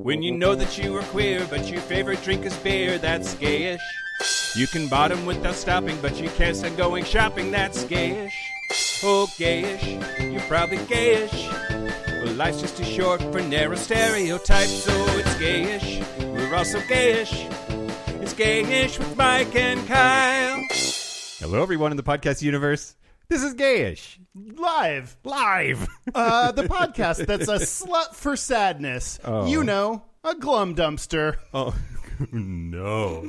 When you know that you are queer, but your favorite drink is beer, that's gayish. You can bottom without stopping, but you can't stand going shopping, that's gayish. Oh, gayish, you're probably gayish. Well, life's just too short for narrow stereotypes, so it's gayish. We're also gayish. It's Gayish with Mike and Kyle. Hello, everyone in the podcast universe. This is Gayish. Live. The podcast that's a slut for sadness. Oh. You know, a glum dumpster. Oh, no.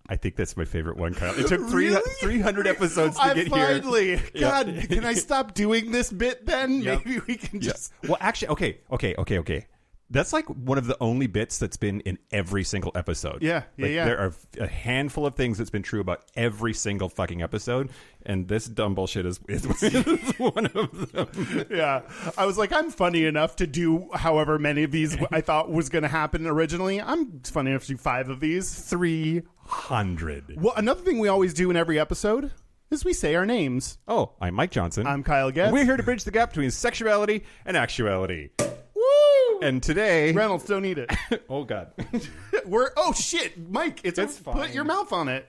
I think that's my favorite one, Kyle. It took 300 episodes to get finally, here. God, Yeah. can I stop doing this bit then? Yep. Maybe we can just... Well, actually, okay. That's like one of the only bits that's been in every single episode. Yeah. There are a handful of things that's been true about every single fucking episode, and this dumb bullshit is one of them. Yeah. I was like, I'm funny enough to do however many of these I thought was going to happen originally. I'm funny enough to do 5 of these. 300. Well, another thing we always do in every episode is we say our names. Oh, I'm Mike Johnson. I'm Kyle Gayish. We're here to bridge the gap between sexuality and actuality. Woo! And today... Reynolds, don't eat it. Oh, God. Oh, shit. Mike, it's fine. Put your mouth on it.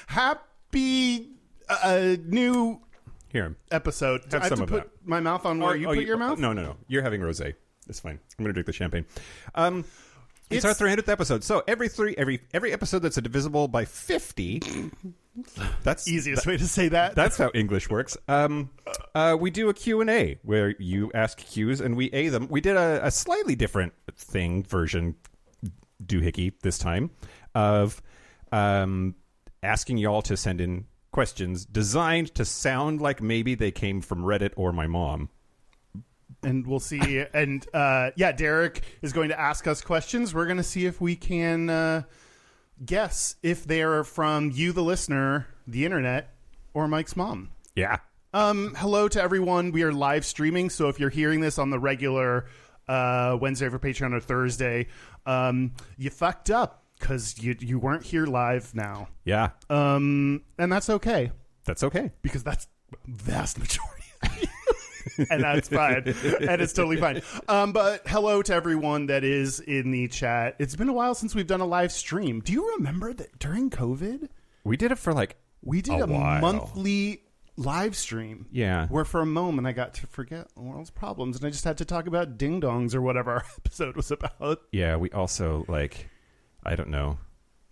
Happy new Here. episode. Have I have some to of put that. my mouth on where you put your mouth? No. You're having rosé. It's fine. I'm going to drink the champagne. It's our It's- 300th episode. So every episode that's divisible by 50... That's Easiest way to say that. That's how English works. We do a Q&A where you ask Q's and we A them. We did a slightly different version, doohickey this time, of asking y'all to send in questions designed to sound like maybe they came from Reddit or my mom. And we'll see. And Derek is going to ask us questions. We're going to see if we can guess if they're from you, the listener, the internet, or Mike's mom. Yeah. Hello to everyone. We are live streaming, so if you're hearing this on the regular Wednesday for Patreon or Thursday, you fucked up because you weren't here live now. Yeah. And that's okay. That's okay. Because that's vast majority. And that's fine. And it's totally fine. But hello to everyone that is in the chat. It's been a while since we've done a live stream. Do you remember that during COVID? We did it for We did a while. monthly live stream. Yeah. Where for a moment I got to forget the world's problems and I just had to talk about ding-dongs or whatever our episode was about. Yeah, we also, I don't know,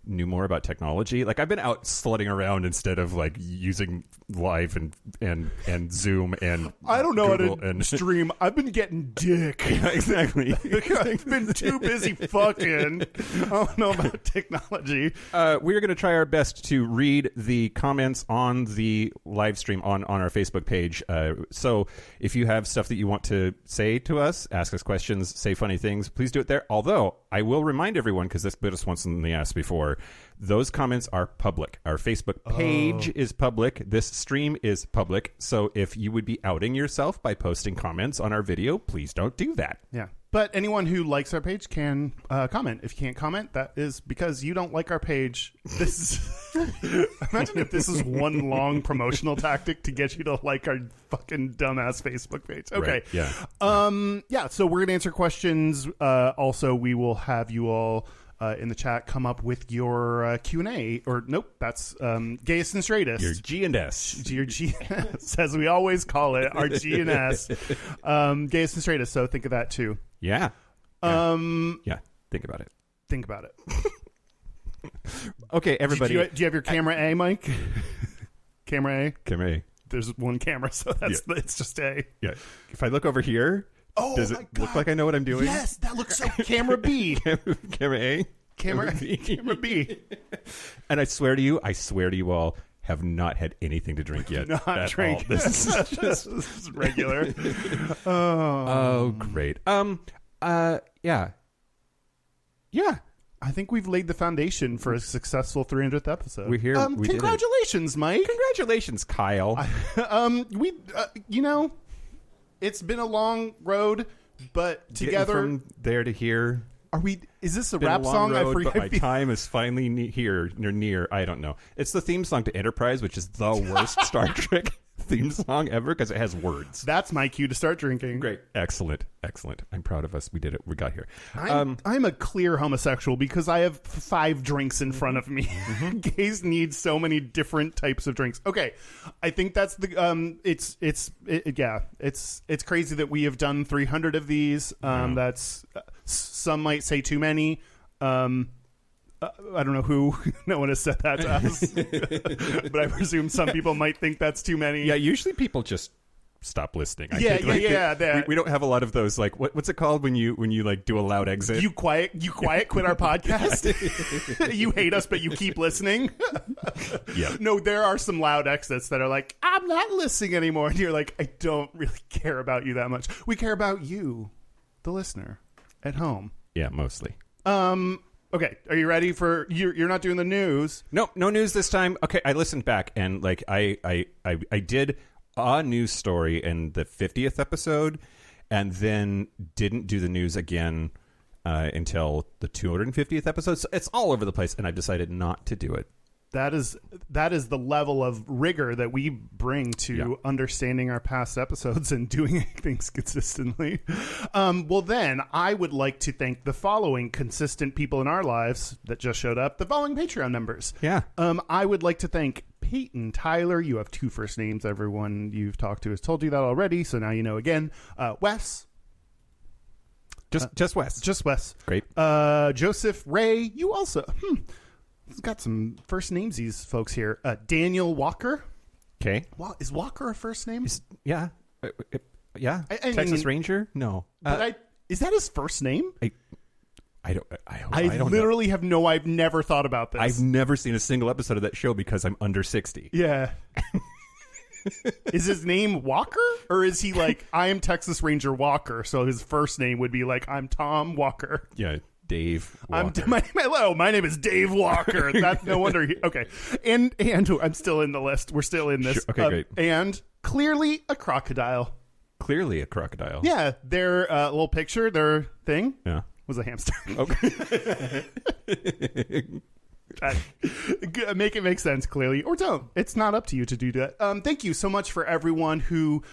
knew more about technology. I've been out slutting around instead of using live and Zoom and I don't know Google how to stream. I've been getting dick. Yeah, exactly. I've been too busy fucking. I don't know about technology. We're going to try our best to read the comments on the live stream on our Facebook page. So if you have stuff that you want to say to us, ask us questions, say funny things, please do it there. Although I will remind everyone, because this bit us once in the ass before, those comments are public. Our Facebook page is public. This stream is public. So if you would be outing yourself by posting comments on our video, please don't do that. Yeah. But anyone who likes our page can comment. If you can't comment, that is because you don't like our page. This is imagine if this is one long promotional tactic to get you to like our fucking dumbass Facebook page. Okay. Right, yeah. So we're gonna answer questions. Also, we will have you all in the chat come up with your Q&A. Or nope, that's Gayest and Straightest. Your G and S. Your G&S, as we always call it, our G&S. Gayest and Straightest, so think of that too. Yeah. Yeah, think about it. Think about it. Okay, everybody. Do you have your camera A, Mike? Camera A? Camera A. There's one camera, so it's just A. Yeah. If I look over here, does it look like I know what I'm doing? Yes, that looks so camera B. Camera A? Camera B. And I swear to you all, have not had anything to drink yet. Not drink. All. This is This is regular. oh, great. Yeah. I think we've laid the foundation for a successful 300th episode. We're here. We did it. Congratulations, Mike. Congratulations, Kyle. It's been a long road, but together. Getting from there to here. Is this a Been rap a long song? road, I forget. but my time is finally here, near. I don't know. It's the theme song to Enterprise, which is the worst Star Trek theme song ever because it has words. That's my cue to start drinking. Great. Excellent. I'm proud of us. We did it. We got here. I'm a clear homosexual because I have 5 drinks in front of me. Gays need so many different types of drinks. Okay, I think that's the it's crazy that we have done 300 of these. That's some might say too many. I don't know who. No one has said that to us, but I presume some people might think that's too many. Yeah, usually people just stop listening. I Yeah, think. yeah. We don't have a lot of those. Like, what's it called when you like do a loud exit? You quiet quit our podcast. You hate us, but you keep listening. Yeah. No, there are some loud exits that are like, I'm not listening anymore, and you're like, I don't really care about you that much. We care about you, the listener, at home. Yeah, mostly. Okay, are you ready for? You're not doing the news. No news this time. Okay, I listened back and like I did a news story in the 50th episode, and then didn't do the news again until the 250th episode. So it's all over the place, and I decided not to do it. That is the level of rigor that we bring to understanding our past episodes and doing things consistently. Well, then I would like to thank the following consistent people in our lives that just showed up, the following Patreon members. Yeah. I would like to thank Peyton Tyler. You have 2 first names. Everyone you've talked to has told you that already, so now you know again. Wes. Just Wes. Just Wes. Great. Joseph Ray. You also... It's got some first names, these folks here. Daniel Walker. Okay. Wow, is Walker a first name? Yeah. Yeah. I Texas mean, Ranger? No. But is that his first name? I don't literally know. have no... I've never thought about this. I've never seen a single episode of that show because I'm under 60. Yeah. Is his name Walker? Or is he like, I am Texas Ranger Walker, so his first name would be like, I'm Tom Walker. Yeah. Dave Walker. Hello, my name is Dave Walker. That's no wonder. Okay, and I'm still in the list. We're still in this. Sure. Okay, great. And clearly a crocodile. Clearly a crocodile. Yeah, their little picture, their thing, was a hamster. Okay. Make it make sense, clearly, or don't. It's not up to you to do that. Thank you so much for everyone who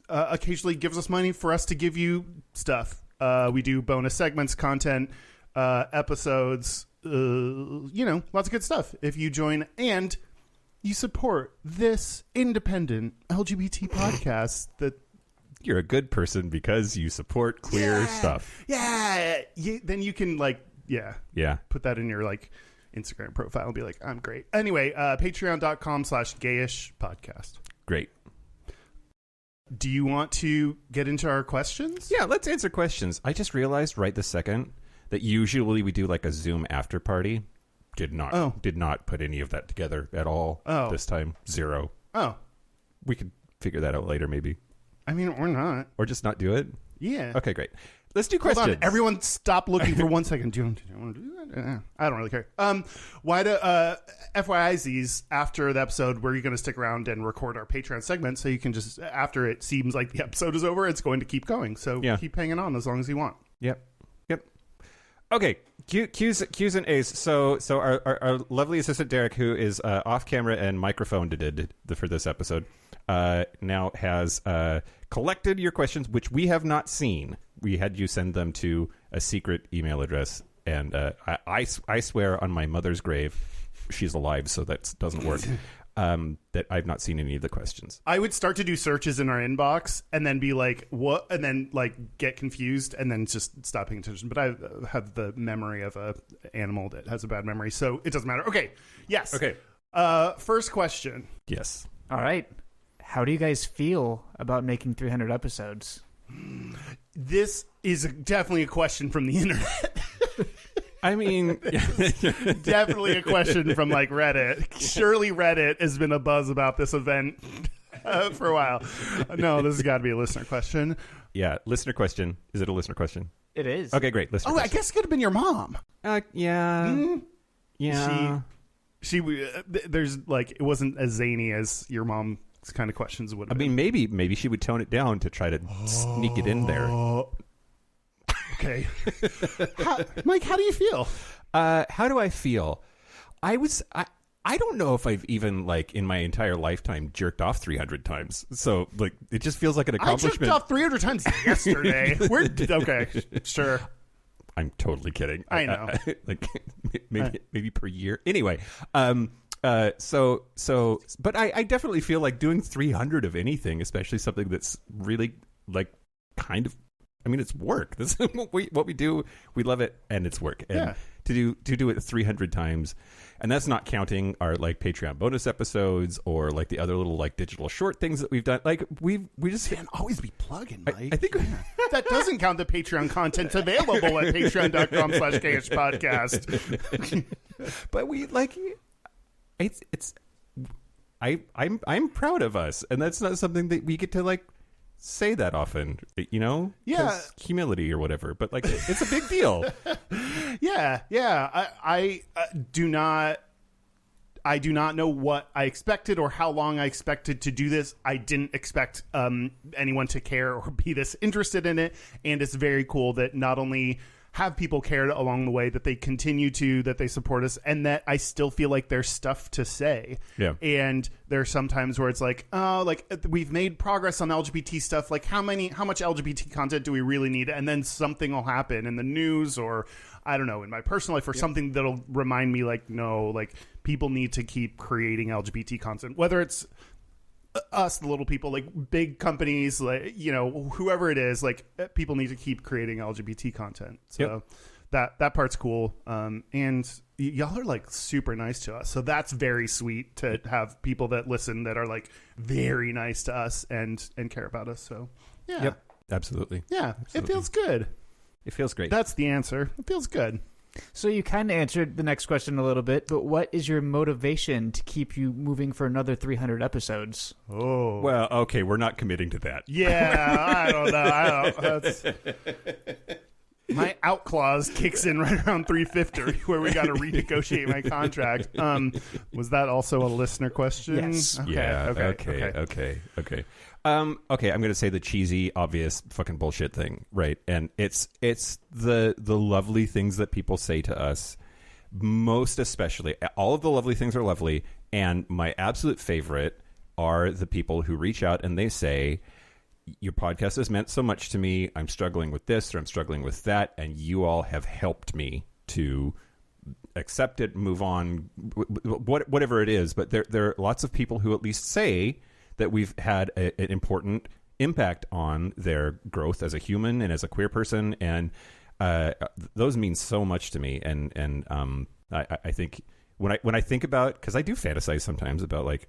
occasionally gives us money for us to give you stuff. We do bonus segments, content, episodes, lots of good stuff. If you join and you support this independent LGBT podcast, that you're a good person because you support queer stuff. Yeah. Then you can put that in your Instagram profile and be like, I'm great. Anyway, patreon.com/Gayish podcast. Great. Do you want to get into our questions? Yeah, let's answer questions. I just realized right this second that usually we do like a Zoom after party. Did not put any of that together at all. This time. 0. We could figure that out later maybe. I mean, or not. Or just not do it? Yeah. Okay, great. Let's do questions. Hold on. Everyone stop looking for 1 second. Do you want to do that? I don't really care. Why do FYIs after the episode, where you're going to stick around and record our Patreon segment, so you can just, after it seems like the episode is over, it's going to keep going. So keep hanging on as long as you want. Yep. Okay. Q's and A's. So our lovely assistant Derek, who is off camera and microphoned for this episode, now has collected your questions, which we have not seen. We had you send them to a secret email address, and I swear on my mother's grave, she's alive, so that doesn't work, that I've not seen any of the questions. I would start to do searches in our inbox and then be like, what? And then get confused and then just stop paying attention. But I have the memory of a animal that has a bad memory, so it doesn't matter. Okay. Yes. Okay. First question. Yes. All right. How do you guys feel about making 300 episodes? This is definitely a question from the internet. I mean, definitely a question from Reddit. Surely Reddit has been a buzz about this event for a while. No, this has got to be a listener question. Yeah, listener question. Is it a listener question? It is. Okay, great. Listener question. I guess it could have been your mom. Yeah. Mm-hmm. Yeah. She there's it wasn't as zany as your mom's kind of questions would have been. I mean, maybe she would tone it down to try to sneak it in there. Okay. Mike, how do you feel? How do I feel? I don't know if I've even like in my entire lifetime jerked off 300 times. So like it just feels like an accomplishment. I jerked off 300 times yesterday. Okay, sure. I'm totally kidding. I know. Like maybe per year. Anyway, but I definitely feel like doing 300 of anything, especially something that's really like kind of, I mean, it's work. This is what we do. We love it, and it's work. And to do it 300 times, and that's not counting our like Patreon bonus episodes or like the other little like digital short things that we've done. Like we just can always be plugging, Mike. I think that doesn't count the Patreon content available at patreon.com/Gayish podcast. But we like I'm proud of us, and that's not something that we get to like say that often, you know? Yeah. 'Cause humility or whatever, but like it's a big deal. Yeah. I do not know what I expected or how long I expected to do this. I didn't expect anyone to care or be this interested in it, and it's very cool that not only have people cared along the way, that they continue to, that they support us, and that I still feel like there's stuff to say. Yeah. And there's some times where it's like, oh, like we've made progress on LGBT stuff. Like how much LGBT content do we really need? And then something will happen in the news, or I don't know, in my personal life, or something that'll remind me like, no, like people need to keep creating LGBT content, whether it's us, the little people, like big companies, like, you know, whoever it is, like people need to keep creating LGBT content. So that part's cool. And y'all are like super nice to us. So that's very sweet to have people that listen that are like very nice to us and care about us. So yeah. Yep. Absolutely. Yeah. Absolutely. It feels good. It feels great. That's the answer. It feels good. So you kind of answered the next question a little bit, but what is your motivation to keep you moving for another 300 episodes? Oh. Well, okay, we're not committing to that. Yeah, I don't know. That's... My out clause kicks in right around 350, where we got to renegotiate my contract. Was that also a listener question? Yes. Okay, okay. Okay, I'm going to say the cheesy, obvious, fucking bullshit thing, right? And it's the lovely things that people say to us, most especially. All of the lovely things are lovely, and my absolute favorite are the people who reach out and they say, your podcast has meant so much to me. I'm struggling with this or I'm struggling with that, and you all have helped me to accept it, move on, whatever it is. But there are lots of people who at least say that we've had an important impact on their growth as a human and as a queer person, and those mean so much to me. And I think when I think about, because I do fantasize sometimes about like,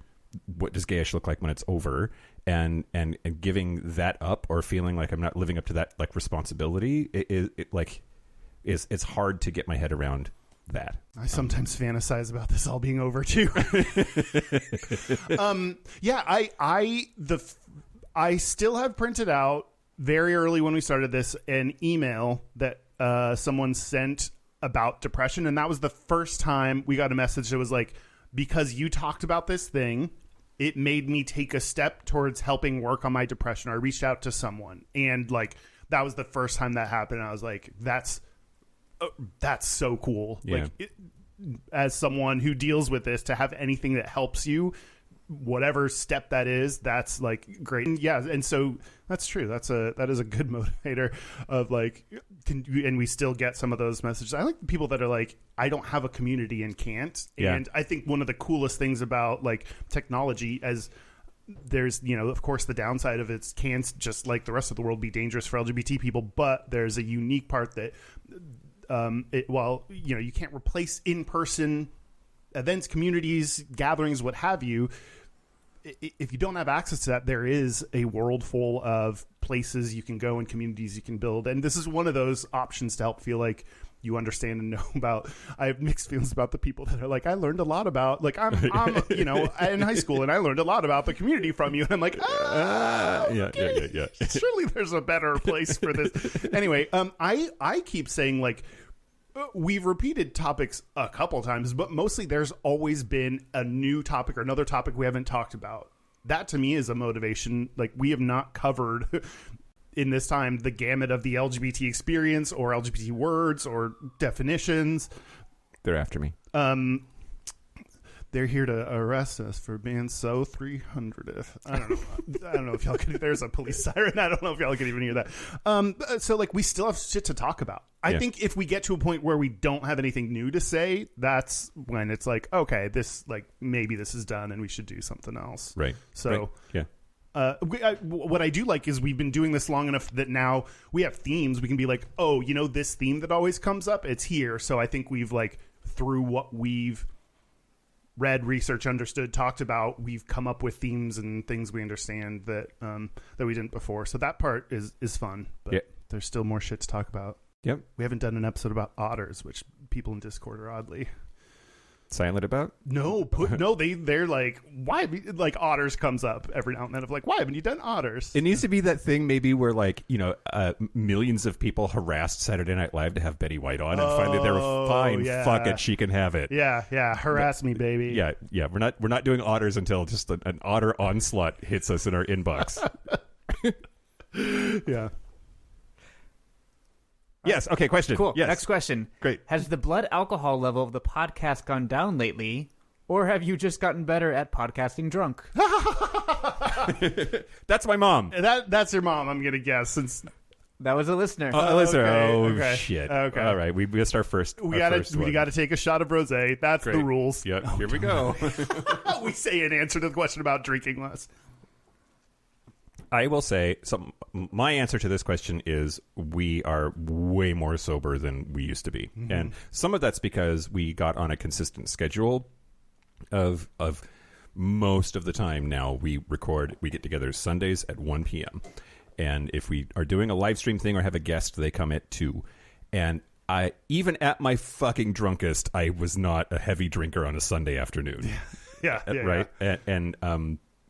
what does Gayish look like when it's over, and giving that up or feeling like I'm not living up to that like responsibility, it's hard to get my head around that. I sometimes fantasize about this all being over too. I still have printed out very early when we started this an email that someone sent about depression, and that was the first time we got a message that was like, because you talked about this thing, it made me take a step towards helping work on my depression. I reached out to someone, and like that was the first time that happened. And I was like, that's so cool. Yeah. Like as someone who deals with this, to have anything that helps you, whatever step that is, that's like great. And yeah, and so that's true. That is a good motivator of like, and we still get some of those messages. I like the people that are like, I don't have a community and can't. Yeah. And I think one of the coolest things about like technology, as there's, you know, of course the downside of it can, just like the rest of the world, be dangerous for LGBT people, but there's a unique part that while, you know, you can't replace in-person events, communities, gatherings, what have you, if you don't have access to that, there is a world full of places you can go and communities you can build. And this is one of those options to help feel like you understand and know about. I have mixed feelings about the people that are like, I learned a lot about, like, I'm you know, in high school and I learned a lot about the community from you. And I'm like, okay. Yeah. Surely there's a better place for this. Anyway, I keep saying like, we've repeated topics a couple times, but mostly there's always been a new topic or another topic we haven't talked about. That to me is a motivation. Like, we have not covered in this time the gamut of the LGBT experience or LGBT words or definitions. They're after me. they're here to arrest us for being so 300th. I don't know. I don't know if y'all can. There's a police siren. I don't know if y'all can even hear that. So like we still have shit to talk about. I think if we get to a point where we don't have anything new to say, that's when it's like, okay, this like maybe this is done and we should do something else. Right. So yeah. What I do like is we've been doing this long enough that now we have themes. We can be like, oh, you know, this theme that always comes up, it's here. So I think we've like through what we've read, research, understood, talked about, we've come up with themes and things we understand that that we didn't before. So that part is fun. But there's still more shit to talk about. Yep. We haven't done an episode about otters, which people in Discord are oddly silent about. No, they're like, why? Like otters comes up every now and then of like, why haven't you done otters? It needs to be that thing maybe where like, you know, millions of people harassed Saturday Night Live to have Betty White on, and finally they were fine. Yeah. Fuck it, she can have it. Yeah, harass me, baby. Yeah. We're not doing otters until just an otter onslaught hits us in our inbox. Yeah. Yes. Okay. Question. Cool. Yes. Next question. Great. Has the blood alcohol level of the podcast gone down lately, or have you just gotten better at podcasting drunk? That's my mom. That's your mom, I'm gonna guess. Since That was a listener. Listener. okay, Oh shit. Okay. All right. We missed our first. We gotta take a shot of rosé. That's Great. the rules. Yep. Here we go. We say an answer to the question about drinking less. I will say, so my answer to this question is we are way more sober than we used to be. Mm-hmm. And some of that's because we got on a consistent schedule of most of the time now we get together Sundays at 1 p.m. And if we are doing a live stream thing or have a guest, they come at 2. And I, even at my fucking drunkest, I was not a heavy drinker on a Sunday afternoon. Yeah. Right. And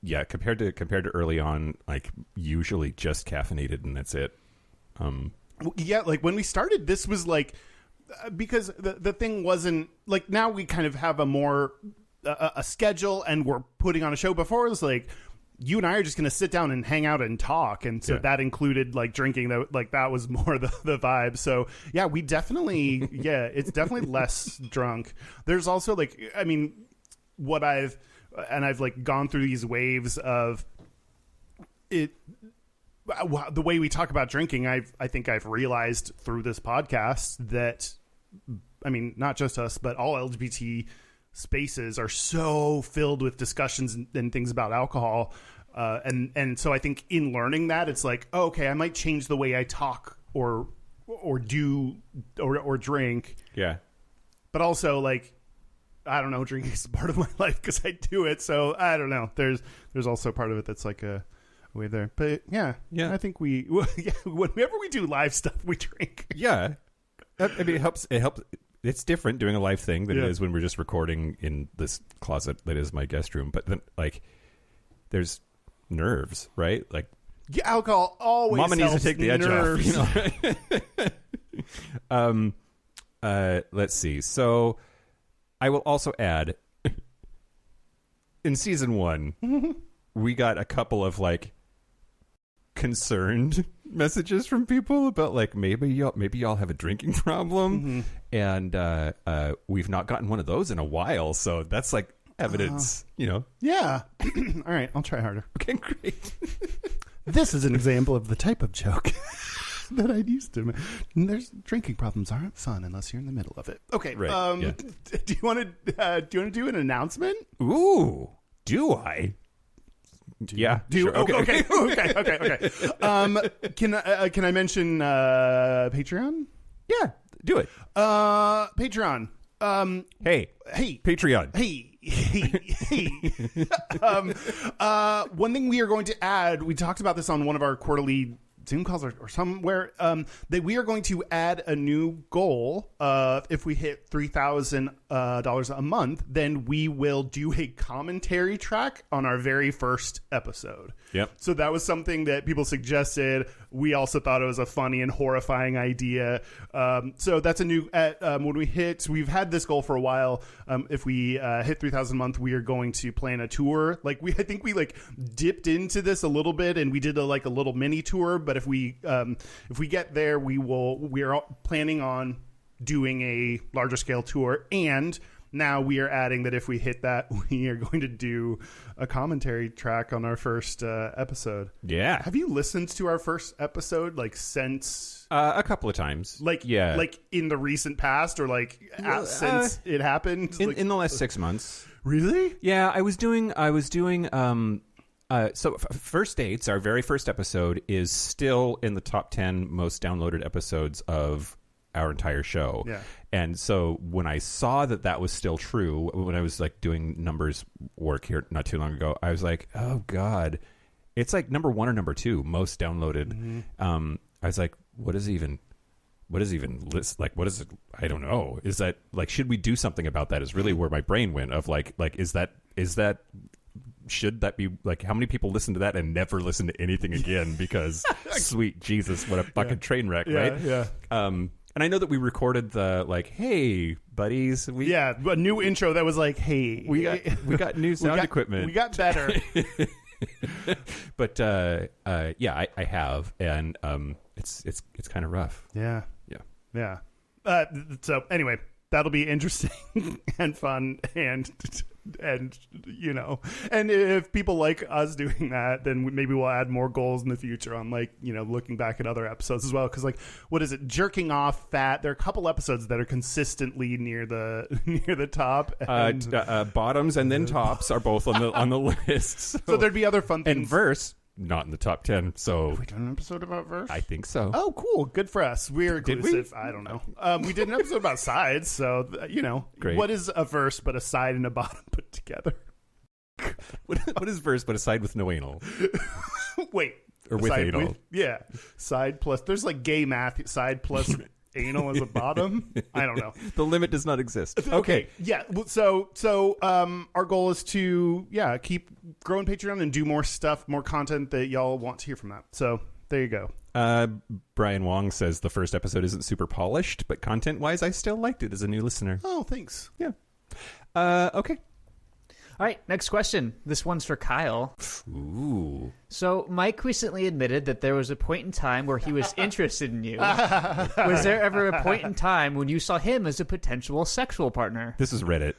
yeah, compared to early on, like usually just caffeinated and that's it. Yeah, like when we started, this was like because the thing wasn't like now we kind of have a more a schedule and we're putting on a show. Before it was like you and I are just going to sit down and hang out and talk, and so that included like drinking. That was more the vibe. So yeah, we definitely it's definitely less drunk. There's also like I mean what I've like gone through these waves of it. The way we talk about drinking, I think I've realized through this podcast that, I mean, not just us, but all LGBT spaces are so filled with discussions and things about alcohol. And so I think in learning that, it's like, oh, okay, I might change the way I talk or do or drink. Yeah. But also like, I don't know, drinking is part of my life because I do it. So I don't know. There's also part of it that's like a way there. But yeah. I think whenever we do live stuff, we drink. Yeah. I mean, it helps. It's different doing a live thing than it is when we're just recording in this closet that is my guest room. But then, like, there's nerves, right? Like, yeah, alcohol always Mama needs to take the edge nerves. off. You know? Let's see. So I will also add, in season 1, we got a couple of like concerned messages from people about like maybe y'all have a drinking problem, and we've not gotten one of those in a while. So that's like evidence, you know. Yeah. All right, I'll try harder. Okay, great. This is an example of the type of joke that I used to. There's drinking problems aren't fun unless you're in the middle of it. Okay. Right. Do you want to do an announcement? Ooh, do I? Yeah. Sure. Okay. Okay. Can I mention Patreon? Yeah. Do it. Patreon. Hey. Patreon. One thing we are going to add, we talked about this on one of our quarterly Zoom calls or somewhere, that we are going to add a new goal. If we hit $3,000 a month, then we will do a commentary track on our very first episode. Yep. So that was something that people suggested. We also thought it was a funny and horrifying idea. So that's a new, when we've had this goal for a while. If we hit 3,000 a month, we are going to plan a tour. Like I think we like dipped into this a little bit and we did a little mini tour. But if we get there, we are planning on doing a larger scale tour. And now we are adding that if we hit that, we are going to do a commentary track on our first episode. Yeah. Have you listened to our first episode since a couple of times? like in the recent past or since it happened? In the last 6 months. Really? Yeah, I was doing First Dates, our very first episode, is still in the top 10 most downloaded episodes of our entire show. Yeah. And so when I saw that was still true, when I was doing numbers work here not too long ago, I was like, oh God, it's number 1 or number 2 most downloaded. Mm-hmm. I was like, what is it? What is it? I don't know. Is that should we do something about that? Is really where my brain went of is that should that be how many people listen to that and never listen to anything again because sweet Jesus, what a fucking train wreck, right? Yeah. And I know that we recorded the hey buddies, a new intro that was hey, we got new sound equipment. We got better. But I have, and it's kind of rough. Yeah. So anyway, that'll be interesting and fun and and if people like us doing that, then maybe we'll add more goals in the future on looking back at other episodes as well, because what is it, jerking off fat, there are a couple episodes that are consistently near the top, and bottoms and then tops are both on the list, so there'd be other fun things. And verse not in the top 10. So have we done an episode about verse? I think so. Oh, cool. Good for us. We're inclusive. Did we? I don't know. We did an episode about sides, so Great. What is a verse but a side and a bottom put together? What is verse but a side with no anal? Wait. Or with anal. Side plus, there's gay math, side plus anal as a bottom. I don't know. The limit does not exist. Okay. Yeah. So our goal is to keep growing Patreon and do more stuff, more content that y'all want to hear from that. So there you go. Brian Wong says the first episode isn't super polished, but content wise, I still liked it as a new listener. Oh, thanks. Yeah. Okay. All right, next question. This one's for Kyle. Ooh. So Mike recently admitted that there was a point in time where he was interested in you. Was there ever a point in time when you saw him as a potential sexual partner? This is Reddit.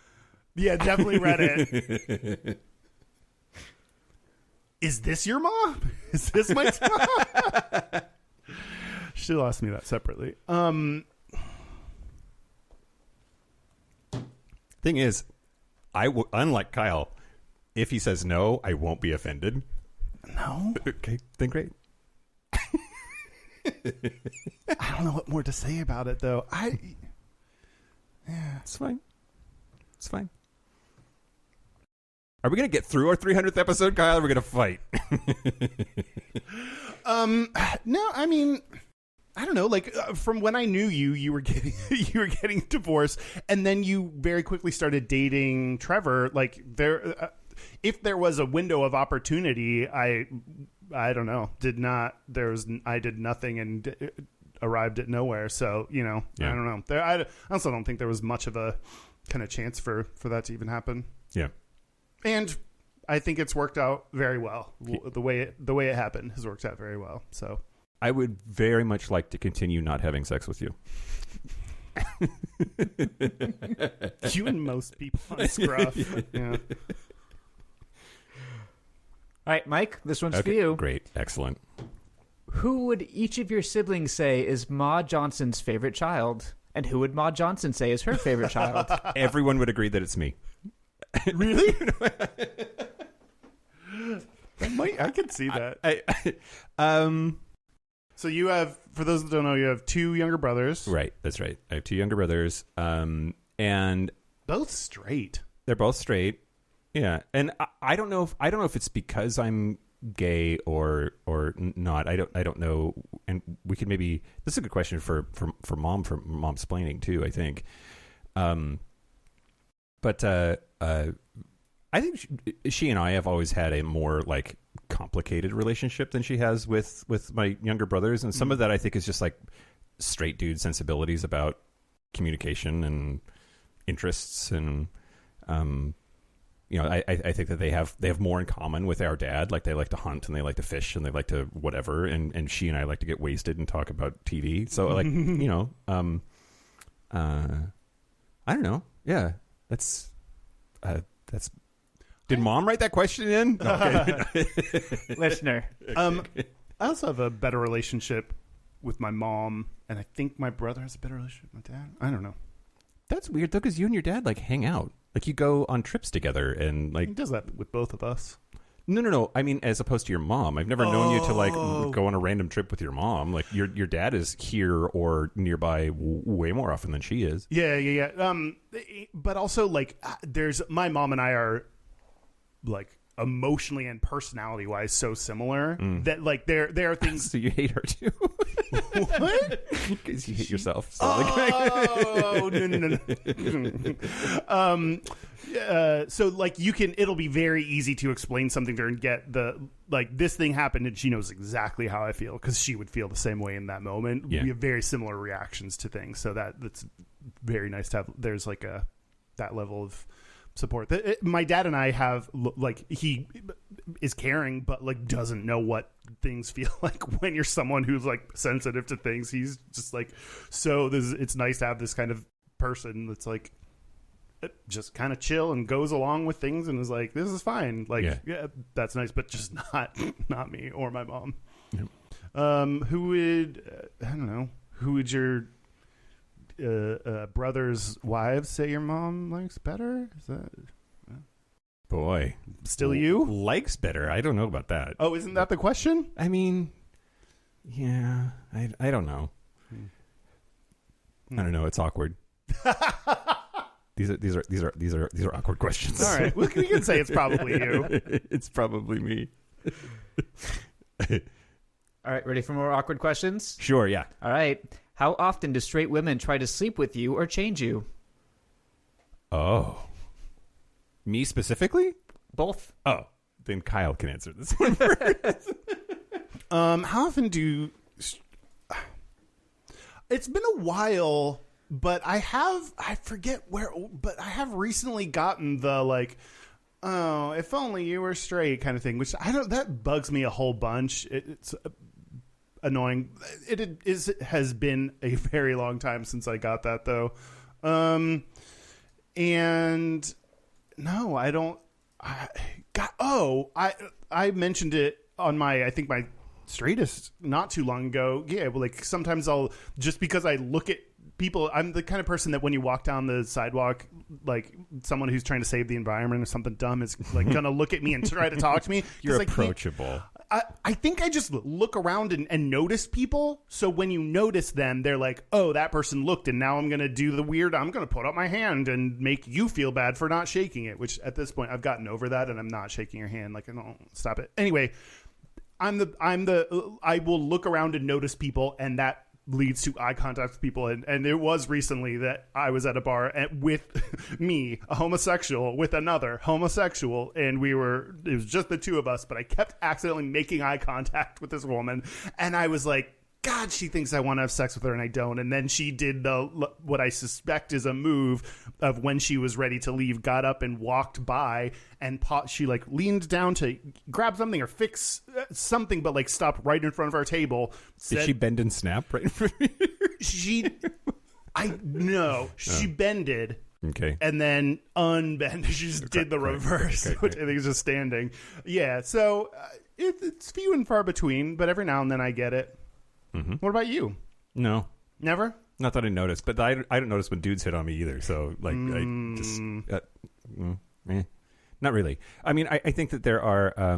Yeah, definitely Reddit. Is this your mom? Is this my mom? She'll ask me that separately. Thing is, unlike Kyle, if he says no, I won't be offended. No? Okay, then great. I don't know what more to say about it, though. It's fine. It's fine. Are we going to get through our 300th episode, Kyle, or are we going to fight? No, I mean, I don't know. From when I knew you, you were getting divorced, and then you very quickly started dating Trevor. If there was a window of opportunity, I don't know. I did nothing and arrived at nowhere. So I don't know. I also don't think there was much of a kind of chance for that to even happen. Yeah. And I think it's worked out very well. The way it happened has worked out very well. So I would very much like to continue not having sex with you. You and most people on Scruff. Yeah. All right, Mike, this one's for you. Great. Excellent. Who would each of your siblings say is Ma Johnson's favorite child? And who would Ma Johnson say is her favorite child? Everyone would agree that it's me. Really? I can see that. So you have, for those that don't know, you have 2 younger brothers. Right. That's right. I have 2 younger brothers, and both straight. They're both straight. Yeah, and I don't know if it's because I'm gay or not. I don't know. And we could maybe, this is a good question for mom-splaining too, I think. But I think she and I have always had a more complicated relationship than she has with my younger brothers, and some of that I think is just straight dude sensibilities about communication and interests, and I think that they have more in common with our dad. They like to hunt and they like to fish and they like to whatever, and she and I like to get wasted and talk about TV. So I don't know. Yeah, That's. Did Mom write that question in? No, okay. Listener. I also have a better relationship with my mom, and I think my brother has a better relationship with my dad. I don't know. That's weird though, because you and your dad like hang out, like you go on trips together, and like He does that with both of us. no. I mean, as opposed to your mom, I've never known you to like go on a random trip with your mom. Like your dad is here or nearby way more often than she is. Yeah. But also, like, there's my mom and I are like emotionally and personality wise so similar that like there are things. So you hate her too? What? Because you hate yourself. So Oh no. So like it'll be very easy to explain something to her and get this thing happened and she knows exactly how I feel because she would feel the same way in that moment. Yeah. We have very similar reactions to things, so that's very nice to have. There's like that level of support. My dad and I have like he is caring, but like doesn't know what things feel like when you're someone who's like sensitive to things. He's just like, so it's nice to have this kind of person that's like just kind of chill and goes along with things and is like, this is fine. Like, yeah that's nice, but just not me or my mom. Yep. Who would I don't know? Who would your brother's wives say your mom likes better? Is that boy, still you? Likes better? I don't know about that. Oh, isn't that the question? I mean, yeah, I don't know. I don't know. It's awkward. These are awkward questions. All right, we can say it's probably you. It's probably me. All right, ready for more awkward questions? Sure, yeah. All right. How often do straight women try to sleep with you or change you? Oh. Me specifically? Both. Oh. Then Kyle can answer this one first. How often do... It's been a while, but I forget where, but I have recently gotten the like, oh, if only you were straight kind of thing, which that bugs me a whole bunch. It's annoying. It has been a very long time since I got that though. And no, I don't. I mentioned it on my Straightest not too long ago. Yeah, well, like sometimes I'll just because I look at people, I'm the kind of person that when you walk down the sidewalk, like someone who's trying to save the environment or something dumb is like gonna look at me and try to talk to me. You're approachable. I think I just look around and notice people. So when you notice them, they're like, oh, that person looked, and now I'm going to do the weird. I'm going to put up my hand and make you feel bad for not shaking it, which at this point I've gotten over that, and I'm not shaking your hand. Like, no, stop it. Anyway, I will look around and notice people, and that leads to eye contact with people. And it was recently that I was at a bar with me, a homosexual, with another homosexual, and it was just the two of us, but I kept accidentally making eye contact with this woman, and I was like, God, she thinks I want to have sex with her and I don't. And then she did what I suspect is a move of when she was ready to leave, got up and walked by and she like leaned down to grab something or fix something, but like stopped right in front of our table. Did she bend and snap right in front of you? She bended. Okay. And then unbend. She just did the reverse, which I think is just standing. Yeah. So it's few and far between, but every now and then I get it. Mm-hmm. What about you? No. Never? Not that I noticed, but I don't notice when dudes hit on me either. So, like, I just... Not really. I mean, I think that there are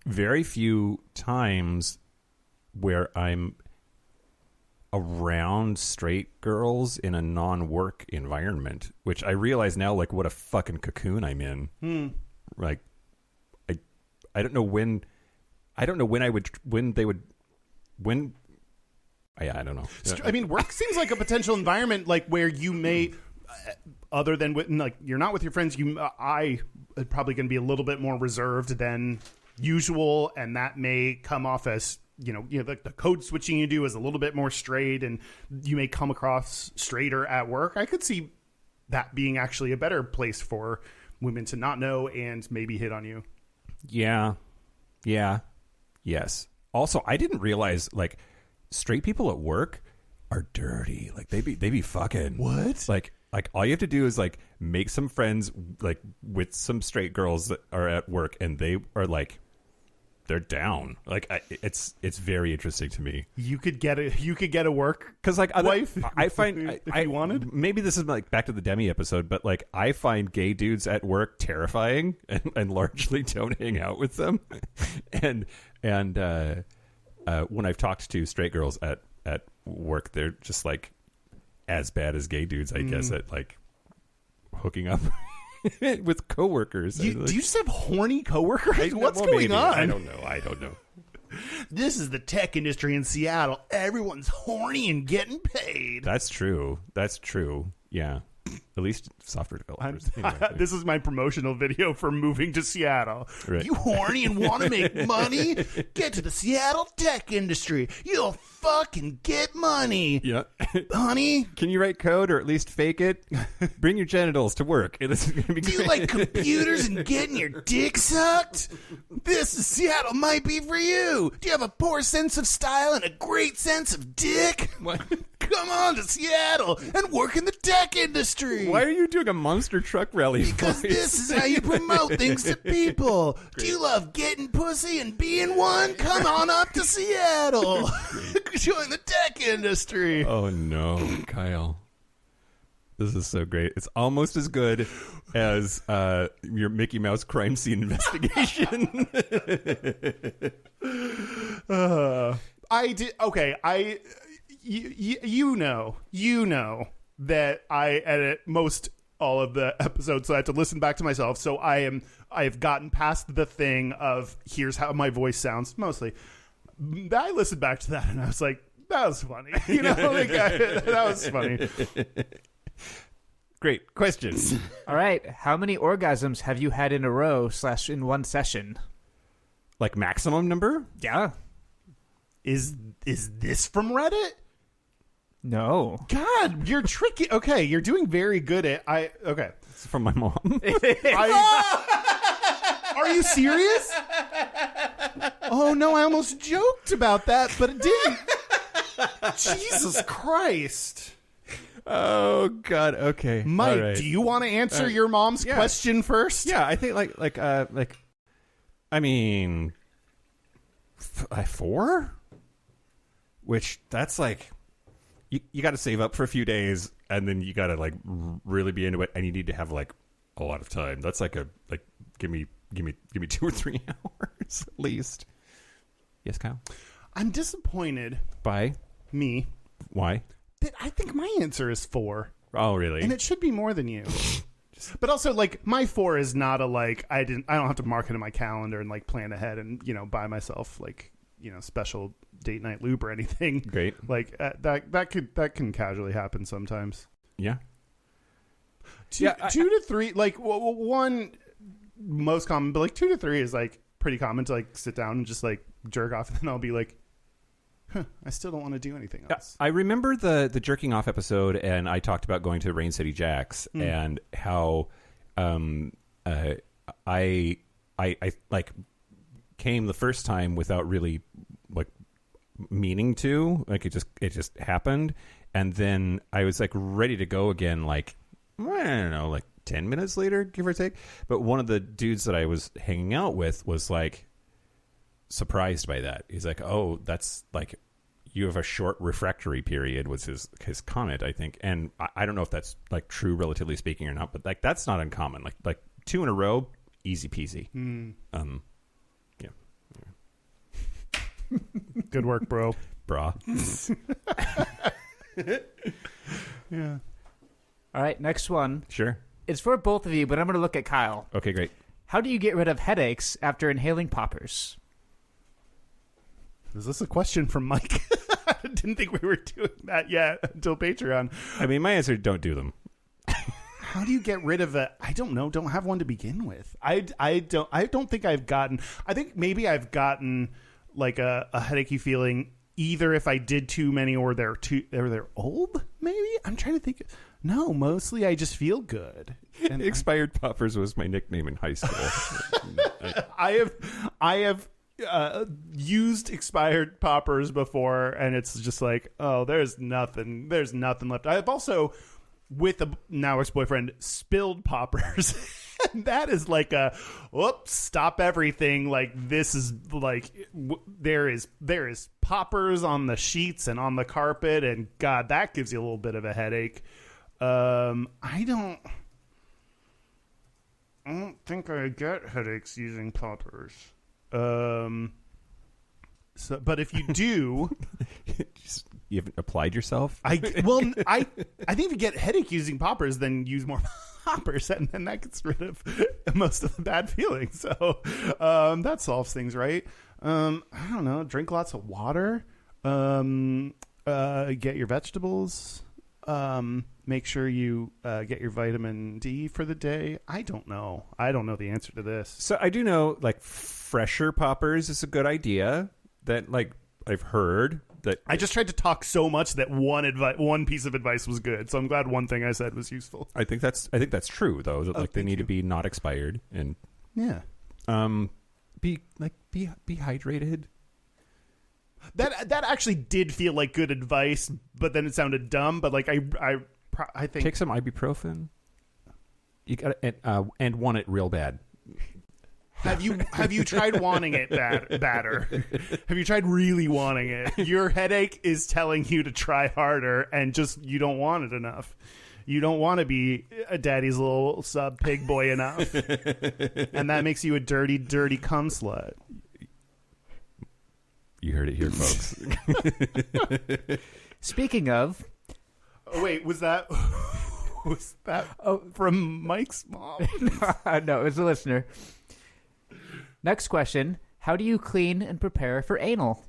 very few times where I'm around straight girls in a non-work environment, which I realize now, like, what a fucking cocoon I'm in. Like, I don't know when... I don't know when I don't know. I mean, work seems like a potential environment, like where you may, other than like you're not with your friends. I probably going to be a little bit more reserved than usual, and that may come off as the code switching you do is a little bit more straight, and you may come across straighter at work. I could see that being actually a better place for women to not know and maybe hit on you. Yeah. Yes. Also, I didn't realize like straight people at work are dirty. Like they be fucking. What? Like like all you have to do is like make some friends like with some straight girls that are at work, and they are like they're down. Like it's very interesting to me. You could get a work because like wife. I find if you wanted. Maybe this is like back to the Demi episode, but like I find gay dudes at work terrifying, and largely don't hang out with them. and when I've talked to straight girls at work, they're just like as bad as gay dudes, I guess, at like hooking up with coworkers. Do you just have horny coworkers? What's going maybe. on? I don't know. This is the tech industry in Seattle. Everyone's horny and getting paid. That's true. Yeah. At least software developers. Anyway. This is my promotional video for moving to Seattle. Right. You horny and want to make money? Get to the Seattle tech industry. You'll fucking get money. Yeah. Honey? Can you write code or at least fake it? Bring your genitals to work. This is going to be Do great. you like computers and getting your dick sucked? This is Seattle might be for you. Do you have a poor sense of style and a great sense of dick? What? Come on to Seattle and work in the tech industry. Why are you doing a monster truck rally? Because voice? this is how you promote things to people. Do you love getting pussy and being one? Come on up to Seattle. Join the tech industry. Oh no, Kyle. This is so great. It's almost as good as your Mickey Mouse crime scene investigation. I did. Okay, you know that I edit most all of the episodes, so I have to listen back to myself. So I have gotten past the thing of here's how my voice sounds mostly. I listened back to that and I was like, that was funny. You know, that was funny. Great questions. All right. How many orgasms have you had in a row / in one session? Like maximum number? Yeah. Is this from Reddit? No. God, you're tricky. Okay, you're doing very good at okay. It's from my mom. Are you serious? Oh no, I almost joked about that, but it didn't. Jesus Christ. Oh God. Okay. Mike, All right. do you want to answer your mom's question first? Yeah, I think I mean 4? Which that's like you got to save up for a few days and then you got to like really be into it and you need to have like a lot of time. That's like give me 2 or 3 hours at least. Yes, Kyle. I'm disappointed By me why? that I think my answer is 4. Oh, really? And it should be more than you. But also, like, my 4 is not a, like, I don't have to mark it in my calendar and, like, plan ahead and, you know, buy myself, like, you know, special date night lube or anything. Great. Like, that can casually happen sometimes. Yeah. 2 to 3, like, one most common, but, like, 2 to 3 is, like, pretty common to, like, sit down and just, like, jerk off, and then I'll be like, I still don't want to do anything else. I remember the jerking off episode, and I talked about going to Rain City Jack's and how I like came the first time without really like meaning to, like it just happened, and then I was like ready to go again, like I don't know, like 10 minutes later, give or take. But one of the dudes that I was hanging out with was like surprised by that. He's like, oh, that's like you have a short refractory period was his comment, I think. And I don't know if that's like true relatively speaking or not, but like that's not uncommon. Like 2 in a row, easy peasy. Yeah. Good work, bro. Bra. Yeah. All right. Next one. Sure. It's for both of you, but I'm going to look at Kyle. Okay, great. How do you get rid of headaches after inhaling poppers? Is this a question from Mike? I didn't think we were doing that yet until Patreon. I mean, my answer, don't do them. How do you get rid of it? I don't know. Don't have one to begin with. I don't think I've gotten. I think maybe I've gotten like a headachy feeling either if I did too many or they're old. Maybe I'm trying to think. No, mostly I just feel good. And Expired Poppers was my nickname in high school. I have used expired poppers before, and it's just like, oh, there's nothing left. I've also with a now ex-boyfriend spilled poppers. That is like a whoops, stop everything. Like this is like there is poppers on the sheets and on the carpet, and God, that gives you a little bit of a headache. I don't think I get headaches using poppers. So, but if you do, You haven't applied yourself? I think if you get headache using poppers, then use more poppers, and then that gets rid of most of the bad feelings. So that solves things, right? I don't know. Drink lots of water. Get your vegetables. Make sure you get your vitamin D for the day. I don't know. I don't know the answer to this. So I do know, like, fresher poppers is a good idea. That, like, I've heard that. I just tried to talk so much that one piece of advice was good. So I'm glad one thing I said was useful. I think that's true, though. That, like, they need to be not expired, and yeah, be hydrated. That actually did feel like good advice, but then it sounded dumb. But like I think take some ibuprofen. You got and want it real bad. Have you tried wanting it badder? Have you tried really wanting it? Your headache is telling you to try harder, and just you don't want it enough. You don't want to be a daddy's little sub pig boy enough, and that makes you a dirty, dirty cum slut. You heard it here, folks. Speaking of, oh, wait, was that from Mike's mom? no, it was a listener. Next question: how do you clean and prepare for anal?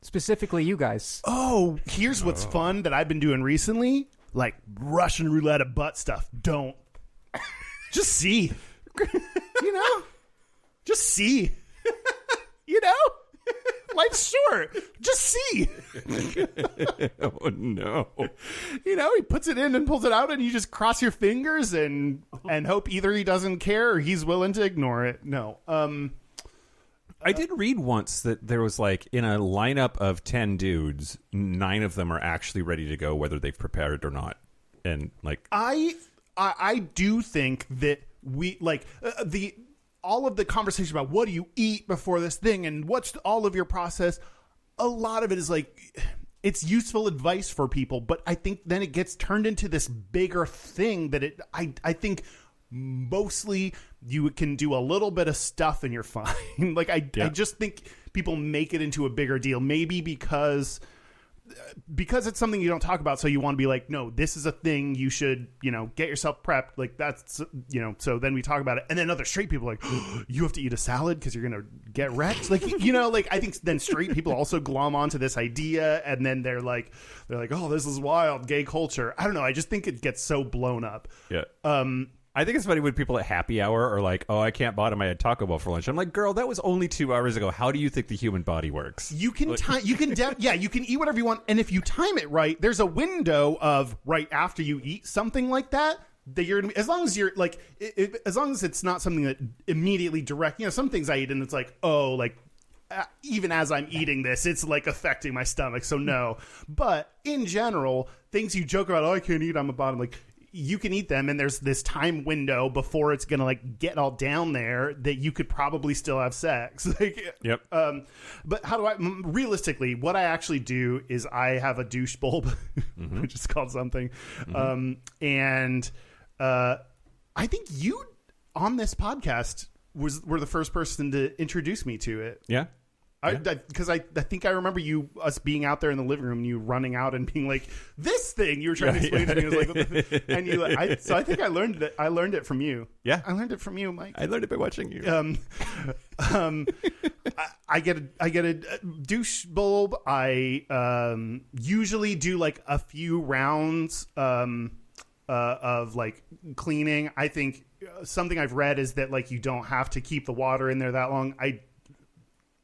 Specifically, you guys. Oh, here's what's fun that I've been doing recently, like Russian roulette of butt stuff. Don't just see, just see, Life's short. Just see. Oh, no. He puts it in and pulls it out, and you just cross your fingers and hope either he doesn't care or he's willing to ignore it. No. I did read once that there was, like, in a lineup of 10 dudes, 9 of them are actually ready to go, whether they've prepared or not. And, like, I do think that we, like, all of the conversation about what do you eat before this thing and what's all of your process, a lot of it is like, it's useful advice for people, but I think then it gets turned into this bigger thing that I think mostly you can do a little bit of stuff and you're fine. Like, I just think people make it into a bigger deal, maybe because it's something you don't talk about, so you want to be like, no, this is a thing you should, get yourself prepped. Like, that's, so then we talk about it, and then other straight people are like, oh, you have to eat a salad because you're gonna get wrecked. Like, like, I think then straight people also glom onto this idea, and then they're like, oh, this is wild, gay culture. I don't know. I just think it gets so blown up. Yeah. I think it's funny when people at happy hour are like, oh, I can't bottom. I had Taco Bell for lunch. I'm like, girl, that was only 2 hours ago. How do you think the human body works? You can you can eat whatever you want. And if you time it right, there's a window of right after you eat something like that you're going to, as long as you're like, as long as it's not something that immediately direct, some things I eat and it's like, oh, like, even as I'm eating this, it's like affecting my stomach. So no, but in general, things you joke about, oh, I can't eat, I'm a bottom, like, you can eat them, and there's this time window before it's gonna like get all down there that you could probably still have sex. Like, yep. But how do I realistically? What I actually do is I have a douche bulb, which is called something, and I think you on this podcast were the first person to introduce me to it. Yeah. Because I think I remember us being out there in the living room and you running out and being like, this thing you were trying to explain to me. I was like, and so I think I learned it from you. Yeah. I learned it from you, Mike. I learned it by watching you. I get a douche bulb. I usually do like a few rounds of like cleaning. I think something I've read is that like you don't have to keep the water in there that long.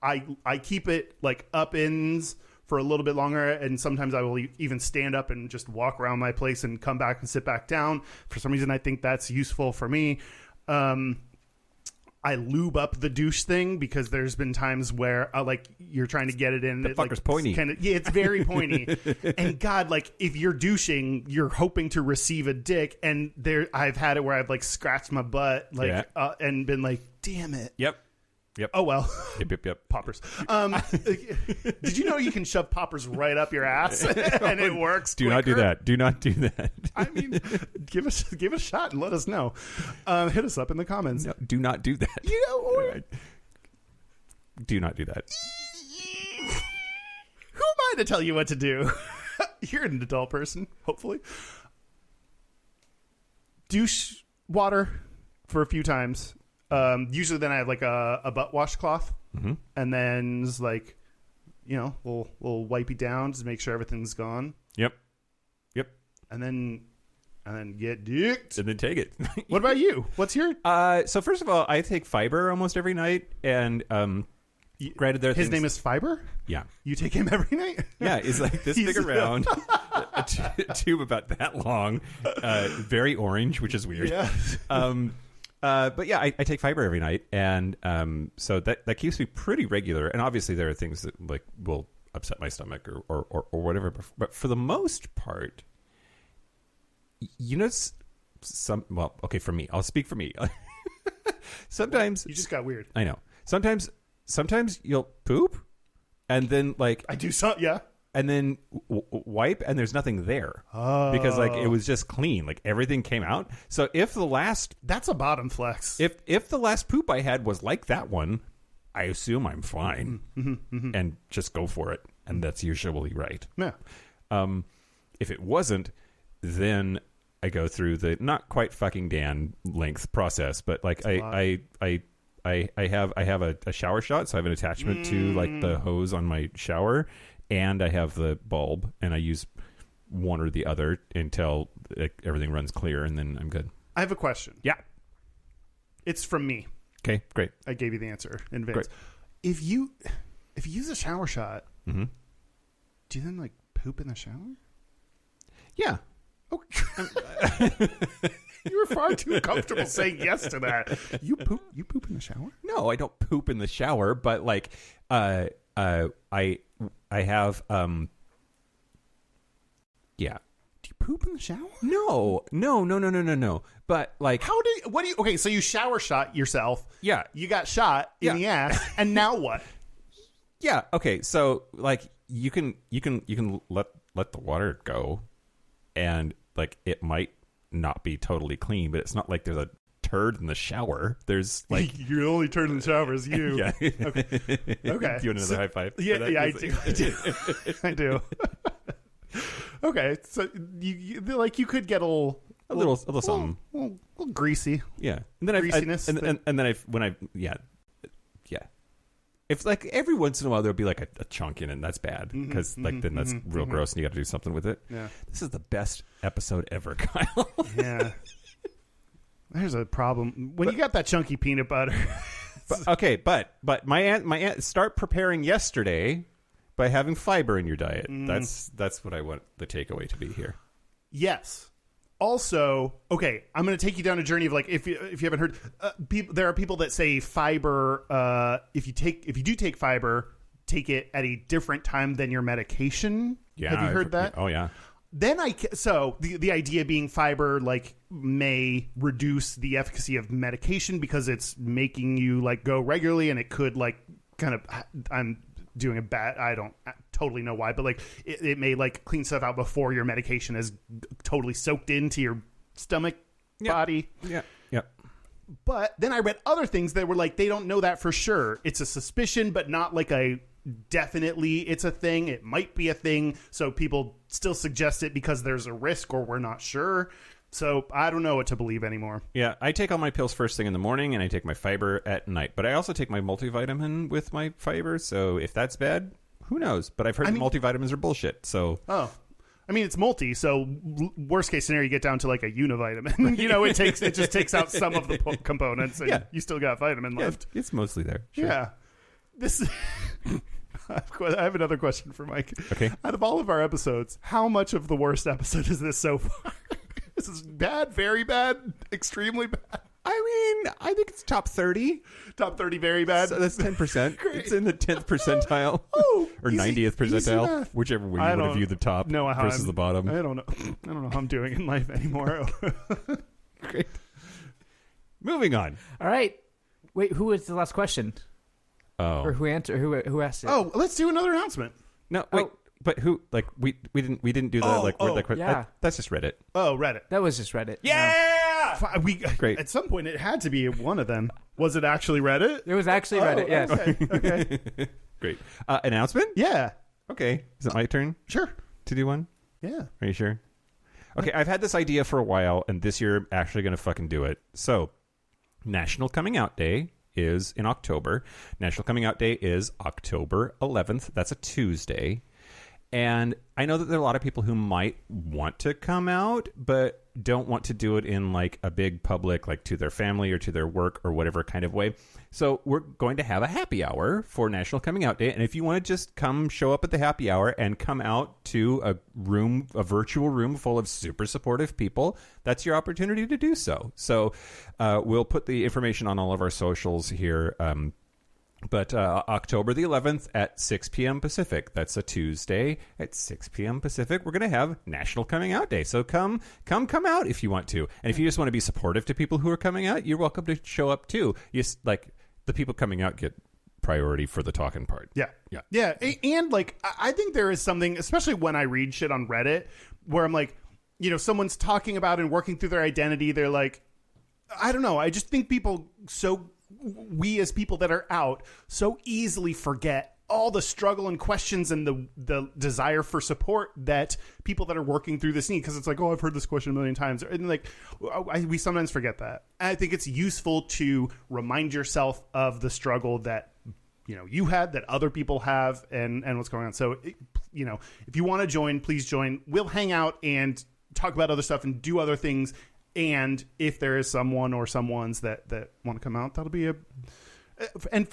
I keep it like up ends for a little bit longer, and sometimes I will even stand up and just walk around my place and come back and sit back down. For some reason, I think that's useful for me. I lube up the douche thing because there's been times where like you're trying to get it in. The fucker's pointy. Yeah, it's very pointy. And God, like if you're douching, you're hoping to receive a dick. And I've had it where I've like scratched my butt, like and been like, damn it. Yep. Oh well. Yep. Poppers. Did you know you can shove poppers right up your ass and it works? Do not do that. Do not do that. I mean, give it a shot and let us know. Hit us up in the comments. No, do not do that. You know, do not do that. Who am I to tell you what to do? You're an adult person, hopefully. Douche water for a few times. Usually then I have like a butt washcloth, and then it's like, you know, we'll wipe you down to make sure everything's gone. Yep. And then get dicked. And then take it. What about you? What's your? So first of all, I take fiber almost every night, and granted, his name is Fiber. Yeah. You take him every night. Yeah, it's like this big around, a tube about that long, very orange, which is weird. Yeah. But yeah, I take fiber every night, and so that keeps me pretty regular. And obviously, there are things that like will upset my stomach or whatever. But for the most part, you know, for me, I'll speak for me. Sometimes You just got weird. I know. Sometimes you'll poop, and then like I do some. Yeah. and then wipe, and there's nothing there because like it was just clean, like everything came out. So if the last That's a bottom flex. if the last poop I had was like that one, I assume I'm fine and just go for it, and that's usually right. Yeah. If it wasn't, then I go through the not quite fucking Dan length process, but like I have a shower shot, so I have an attachment to like the hose on my shower, and I have the bulb, and I use one or the other until everything runs clear, and then I'm good. I have a question. Yeah. It's from me. Okay, great. I gave you the answer in advance. Great. If you use a shower shot, do you then like poop in the shower? Yeah. Oh, you were far too comfortable saying yes to that. You poop in the shower? No, I don't poop in the shower, but like I have yeah. Do you poop in the shower? No. But like Okay, so you shower shot yourself. Yeah. You got shot in the ass, and now what? Yeah, okay. So like you can let the water go, and like it might not be totally clean, but it's not like there's a turd in the shower. There's like your only turd in the shower is you. Yeah. Okay. Do you want another high five? Yeah, I do. I do. Okay, so you like you could get a little something, a little greasy. Yeah, and then Greasiness. and then yeah. If like every once in a while there'll be like a chunk in it, and that's bad because then that's real gross, and you got to do something with it. Yeah, this is the best episode ever, Kyle. Yeah. There's a problem when you got that chunky peanut butter. but my aunt start preparing yesterday by having fiber in your diet. That's what I want the takeaway to be here. Yes. Also, okay, I'm going to take you down a journey of like if you haven't heard, there are people that say fiber. If you do take fiber, take it at a different time than your medication. Yeah, have you heard that? Oh yeah. Then the idea being fiber like may reduce the efficacy of medication because it's making you like go regularly, and it could like kind of I'm doing a bad. I don't totally know why, but like it may like clean stuff out before your medication is totally soaked into your stomach body. Yeah. But then I read other things that were like they don't know that for sure. It's a suspicion, but not like a definitely it's a thing. It might be a thing. So people still suggest it because there's a risk or we're not sure. So I don't know what to believe anymore. Yeah, I take all my pills first thing in the morning, and I take my fiber at night. But I also take my multivitamin with my fiber. So if that's bad, who knows? But I've heard multivitamins are bullshit. So I mean, it's multi, so worst case scenario, you get down to like a univitamin. You know, it just takes out some of the components, and you still got vitamin left. It's mostly there. Sure. Yeah. I have another question for Mike. Okay. Out of all of our episodes, how much of the worst episode is this so far? This is bad, very bad, extremely bad. I mean, I think it's top 30. Top 30 very bad. So that's 10%. It's in the 10th percentile. Or easy, 90th percentile, whichever way you want to view the top versus the bottom. I don't know. I don't know how I'm doing in life anymore. Great. Moving on. All right. Wait, who was the last question? Oh. Or who answered? Who asked it? Oh, let's do another announcement. No, wait. But who? Like we didn't do the yeah. That's just Reddit. Oh, Reddit. That was just Reddit. Yeah. Great. At some point, it had to be one of them. Was it actually Reddit? It was actually Reddit. Yes. Okay. Great. Announcement? Yeah. Okay. Is it my turn? Sure. To do one? Yeah. Are you sure? Okay. I've had this idea for a while, and this year I'm actually going to fucking do it. So, National Coming Out Day is in October. National Coming Out Day is October 11th. That's a Tuesday. And I know that there are a lot of people who might want to come out, but don't want to do it in like a big public, like to their family or to their work or whatever kind of way. So we're going to have a happy hour for National Coming Out Day. And if you want to just come show up at the happy hour and come out to a virtual room full of super supportive people, that's your opportunity to do so. So we'll put the information on all of our socials here. But October the 11th at 6 p.m. Pacific. That's a Tuesday at 6 p.m. Pacific. We're going to have National Coming Out Day. So come out if you want to. And if you just want to be supportive to people who are coming out, you're welcome to show up too. Like the people coming out get priority for the talking part. Yeah. And like, I think there is something, especially when I read shit on Reddit, where I'm like, someone's talking about and working through their identity. They're like, I don't know. I just think we as people that are out so easily forget all the struggle and questions and the desire for support that people that are working through this need, because it's like, oh, I've heard this question a million times, and like we sometimes forget that. And I think it's useful to remind yourself of the struggle that you had, that other people have, and what's going on. So if you want to join, please join. We'll hang out and talk about other stuff and do other things. And if there is someone or someones that want to come out, that'll be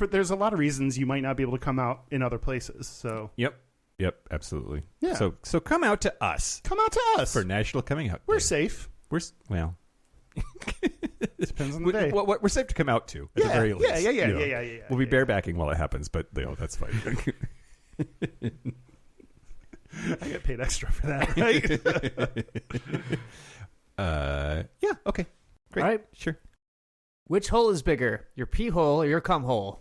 there's a lot of reasons you might not be able to come out in other places. So Yep, absolutely. Yeah. So come out to us. Come out to us for National Coming Out Day. We're safe. Well, depends on the day. We're safe to come out to at the very least. Yeah. We'll be barebacking while it happens, but that's fine. I get paid extra for that, right? Yeah, okay. Great. All right. Sure. Which hole is bigger, your pee hole or your cum hole?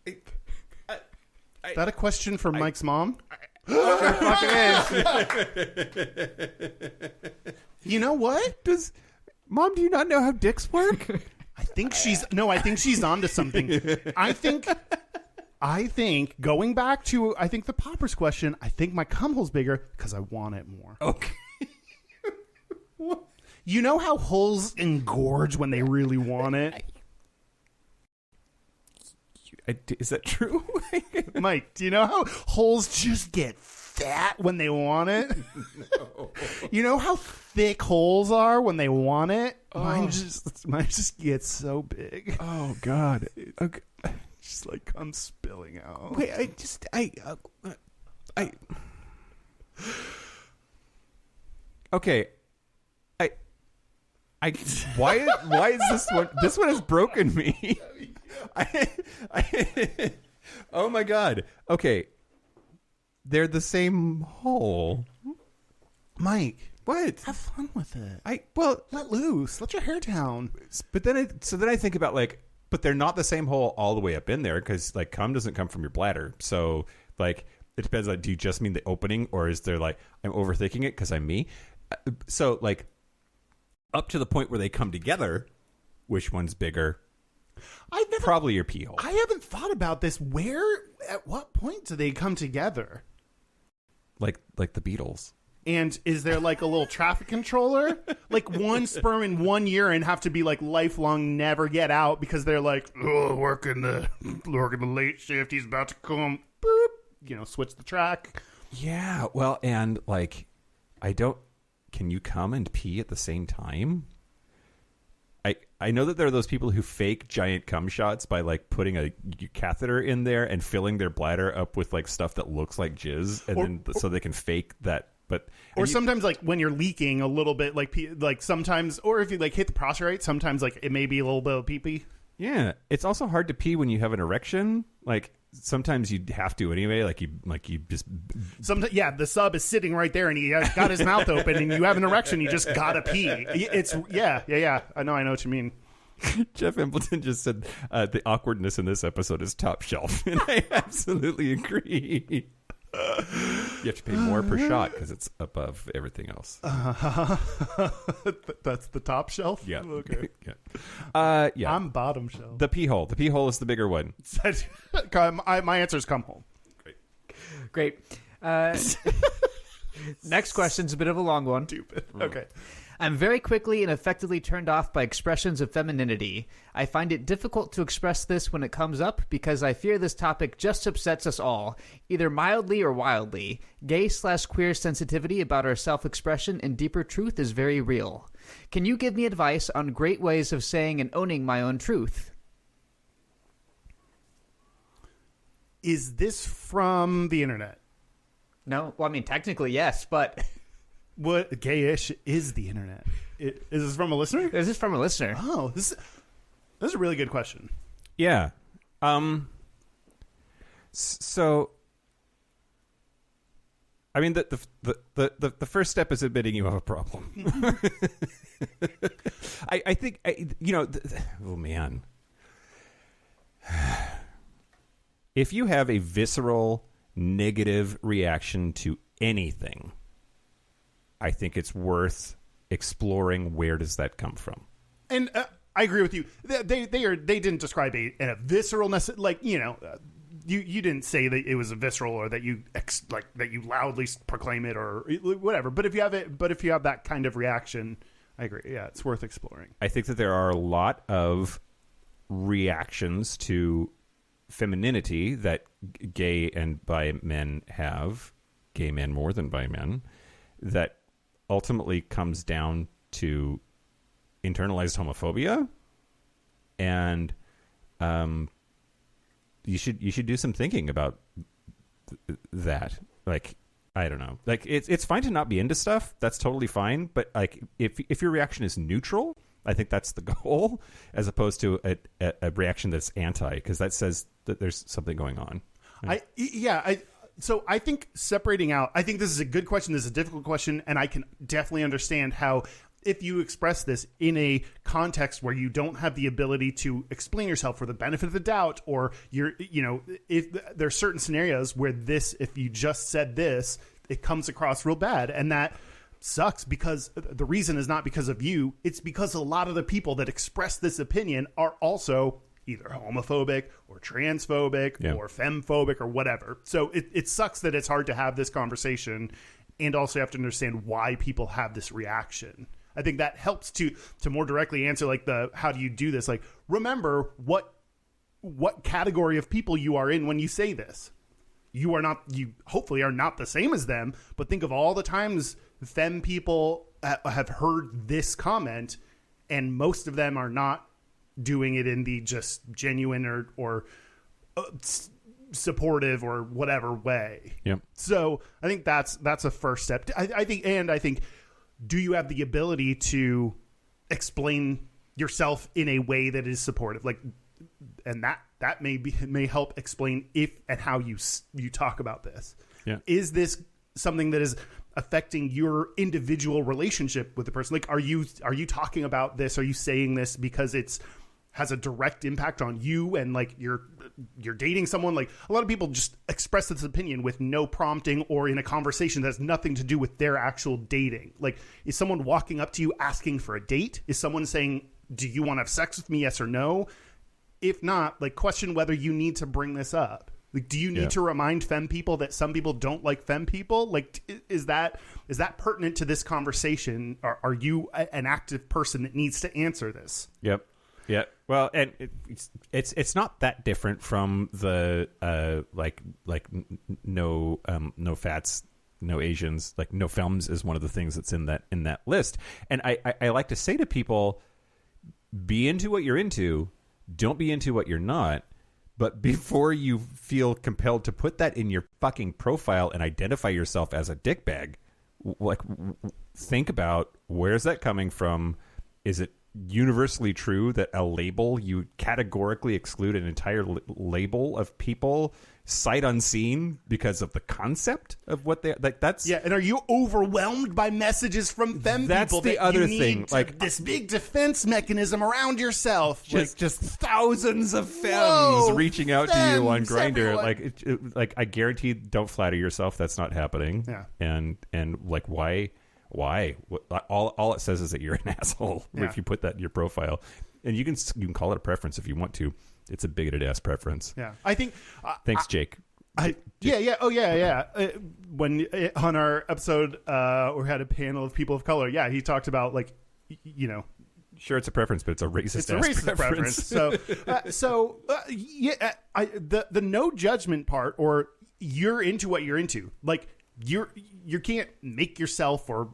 Is that a question for Mike's mom? You know what? Mom, do you not know how dicks work? I think she's onto something. I think going back to the Poppers question, I think my cum hole's bigger because I want it more. Okay. You know how holes engorge when they really want it? Is that true? Mike, do you know how holes just get fat when they want it? No. You know how thick holes are when they want it? Oh. Mine just gets so big. Oh, God. Okay. Just like I'm spilling out. Wait, okay. Why is this one? This one has broken me. Oh my God. Okay. They're the same hole. Mike, what? Have fun with it. Let loose. Let your hair down. But then I think about like, but they're not the same hole all the way up in there, because like cum doesn't come from your bladder. So like it depends. Like, do you just mean the opening, or is there like I'm overthinking it because I'm me? So like up to the point where they come together, which one's bigger? Probably your pee hole. I haven't thought about this. At what point do they come together? Like the Beatles. And is there like a little traffic controller? Like one sperm and 1 urine have to be like lifelong, never get out, because they're like, oh, working the late shift. He's about to come. Boop. Switch the track. Yeah. Well, and like, can you come and pee at the same time? I know that there are those people who fake giant cum shots by like putting a catheter in there and filling their bladder up with like stuff that looks like jizz, and so they can fake that But or sometimes like when you're leaking a little bit, like sometimes, or if you like hit the prostate, sometimes like it may be a little bit of pee-pee. Yeah, it's also hard to pee when you have an erection. Like sometimes you have to anyway. Like you just. Sometimes, yeah, the sub is sitting right there, and he got his mouth open, and you have an erection. You just gotta pee. It's yeah. I know what you mean. Jeff Embleton just said the awkwardness in this episode is top shelf, and I absolutely agree. You have to pay more per shot because it's above everything else. That's the top shelf? Yeah. Okay. Yeah. I'm bottom shelf. The pee hole. The pee hole is the bigger one. My answer is come home. Great. Next question's a bit of a long one. Stupid. Okay. I'm very quickly and effectively turned off by expressions of femininity. I find it difficult to express this when it comes up because I fear this topic just upsets us all, either mildly or wildly. Gay/queer sensitivity about our self-expression and deeper truth is very real. Can you give me advice on great ways of saying and owning my own truth? Is this from the internet? No? Well, I mean, technically, yes, but... What Gayish is the internet? Is this from a listener? Is this from a listener? Oh, this is a really good question. Yeah. So, I mean, the first step is admitting you have a problem. I think oh man, if you have a visceral negative reaction to anything, I think it's worth exploring where does that come from. And I agree with you. They didn't describe a visceralness, like you didn't say that it was a visceral or that you that you loudly proclaim it or whatever. But if you have that kind of reaction, I agree. Yeah, it's worth exploring. I think that there are a lot of reactions to femininity that gay and bi men have, gay men more than bi men, that ultimately comes down to internalized homophobia, and you should do some thinking about that. Like, I don't know. Like, it's fine to not be into stuff. That's totally fine. But like, if your reaction is neutral, I think that's the goal, as opposed to a reaction that's anti, because that says that there's something going on. So I think separating out, I think this is a good question. This is a difficult question. And I can definitely understand how if you express this in a context where you don't have the ability to explain yourself for the benefit of the doubt, or if there's certain scenarios where if you just said this, it comes across real bad. And that sucks because the reason is not because of you. It's because a lot of the people that express this opinion are also either homophobic or transphobic or femphobic or whatever. So it sucks that it's hard to have this conversation, and also you have to understand why people have this reaction. I think that helps to more directly answer like how do you do this? Like, remember what category of people you are in when you say this. You hopefully are not the same as them, but think of all the times femme people have heard this comment, and most of them are not doing it in the just genuine or supportive or whatever way. Yep. So I think that's a first step. I think, do you have the ability to explain yourself in a way that is supportive? Like, and that may help explain if and how you talk about this. Yeah. Is this something that is affecting your individual relationship with the person? Like, are you talking about this? Are you saying this because has a direct impact on you and like you're dating someone? Like, a lot of people just express this opinion with no prompting or in a conversation that has nothing to do with their actual dating. Like, is someone walking up to you asking for a date? Is someone saying, do you want to have sex with me? Yes or no? If not, like, question whether you need to bring this up. Like, do you need to remind femme people that some people don't like femme people? Like, is that pertinent to this conversation? Are you an active person that needs to answer this? Yep. Yeah. Well, and it's not that different from the no fats, no Asians, like no femmes is one of the things that's in that list. And I like to say to people, be into what you're into, don't be into what you're not. But before you feel compelled to put that in your fucking profile and identify yourself as a dickbag, think about, where's that coming from? Is it universally true that a label, you categorically exclude an entire label of people sight unseen because of the concept of what they like? That's and are you overwhelmed by messages from them that's people the that other you need thing, like this big defense mechanism around yourself? just thousands of femmes Whoa, reaching out to you on femmes, Grindr. everyone. Like I guarantee, don't flatter yourself, that's not happening. And like why all it says is that you're an asshole if you put that in your profile. And you can call it a preference if you want to. It's a bigoted ass preference. I think thanks, Jake. When on our episode we had a panel of people of color, he talked about like, you know, sure, it's a preference, but it's a racist preference. The no judgment part, or you're into what you're into, like you can't make yourself I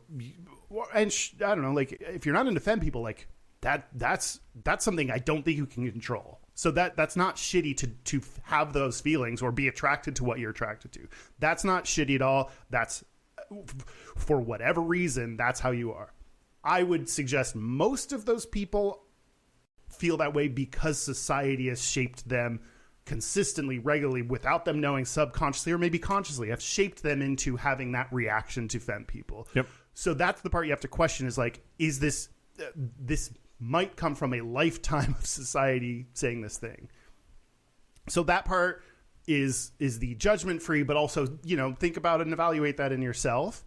don't know, like if you're not into femme people, like that's something I don't think you can control. So that's not shitty to have those feelings or be attracted to what you're attracted to. That's not shitty at all. That's, for whatever reason, that's how you are. I would suggest most of those people feel that way because society has shaped them consistently, regularly, without them knowing, subconsciously or maybe consciously, have shaped them into having that reaction to femme people. Yep. So that's the part you have to question, is like, is this might come from a lifetime of society saying this thing. So that part is the judgment free, but also, you know, think about it and evaluate that in yourself.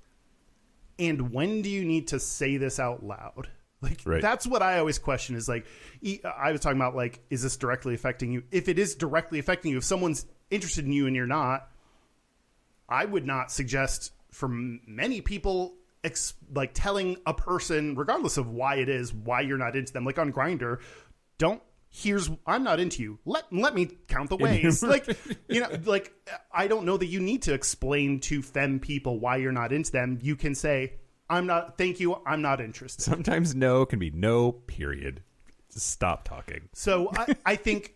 And when do you need to say this out loud? Like, that's what I always question, is like, I was talking about, like, is this directly affecting you? If it is directly affecting you, if someone's interested in you and you're not, I would not suggest, for many people, like telling a person, regardless of why it is, why you're not into them, like on Grindr, I'm not into you. Let me count the ways. Like, you know, like, I don't know that you need to explain to femme people why you're not into them. You can say, thank you, I'm not interested. Sometimes no can be no, period. Just stop talking. So I think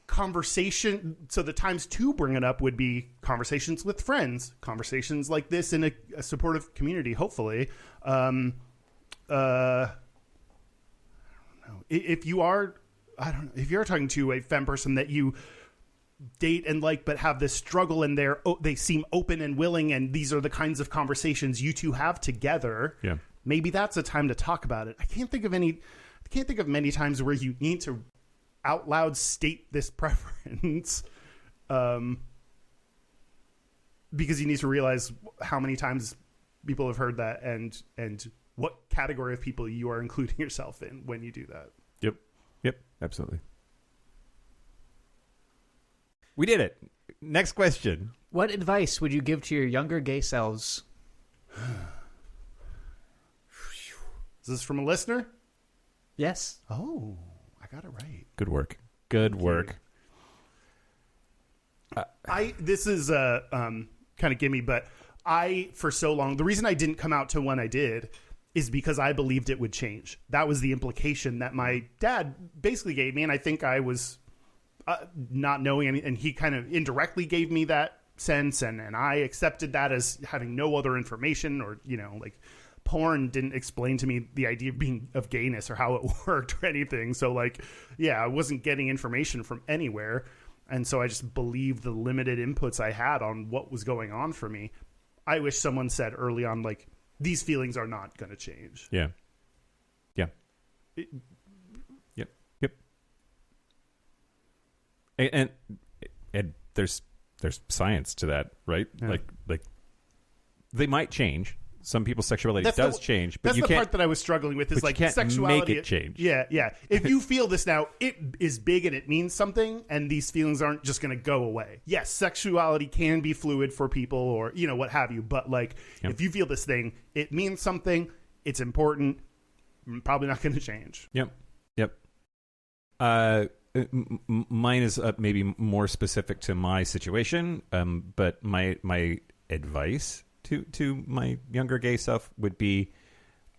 conversation, so the times to bring it up would be conversations with friends, conversations like this in a supportive community, hopefully. I don't know. If you're talking to a femme person that you date and like, but have this struggle, and they seem open and willing, and these are the kinds of conversations you two have together, maybe that's a time to talk about it. I can't think of many times where you need to out loud state this preference, because you need to realize how many times people have heard that, and what category of people you are including yourself in when you do that. Yep, absolutely. We did it. Next question. What advice would you give to your younger gay selves? Is this from a listener? Yes. Oh, I got it right. Good work. Good work. This is kind of gimme, but for so long, the reason I didn't come out to when I did is because I believed it would change. That was the implication that my dad basically gave me, and I think I was not knowing any, and he kind of indirectly gave me that sense, and I accepted that as having no other information, or, you know, like, porn didn't explain to me the idea of gayness or how it worked or anything. So, like, I wasn't getting information from anywhere, and so I just believed the limited inputs I had on what was going on for me. I wish someone said early on, like, these feelings are not going to change. Yeah. And there's science to that, right? Yeah. Like they might change. Some people's sexuality does change, but that's the part that I was struggling with, is like, sexuality. Make it change. Yeah. If you feel this now, it is big and it means something, and these feelings aren't just going to go away. Yes, sexuality can be fluid for people, or, you know, what have you. But, like, if you feel this thing, it means something. It's important. Probably not going to change. Yep. Mine is maybe more specific to my situation, but my advice to my younger gay self would be,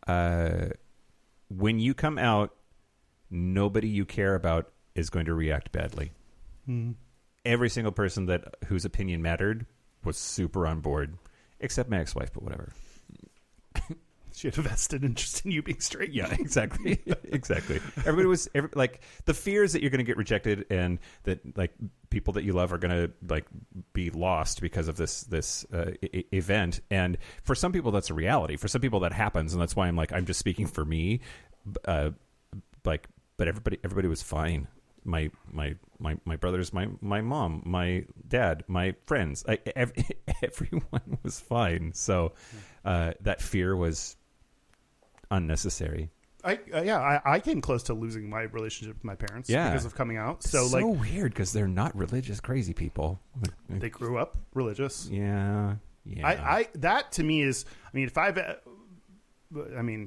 when you come out, nobody you care about is going to react badly. Every single person whose opinion mattered was super on board, except my ex-wife, but whatever. She had a vested interest in you being straight. Yeah, exactly. Exactly. Like the fears that you're going to get rejected and that like people that you love are going to like be lost because of this event. And for some people, that's a reality. For some people, that happens, and that's why I'm just speaking for me. But everybody was fine. My brothers, my mom, my dad, my friends, everyone was fine. So that fear was unnecessary. I came close to losing my relationship with my parents because of coming out. So it's so weird because they're not religious crazy people. They grew up religious. Yeah. That to me is,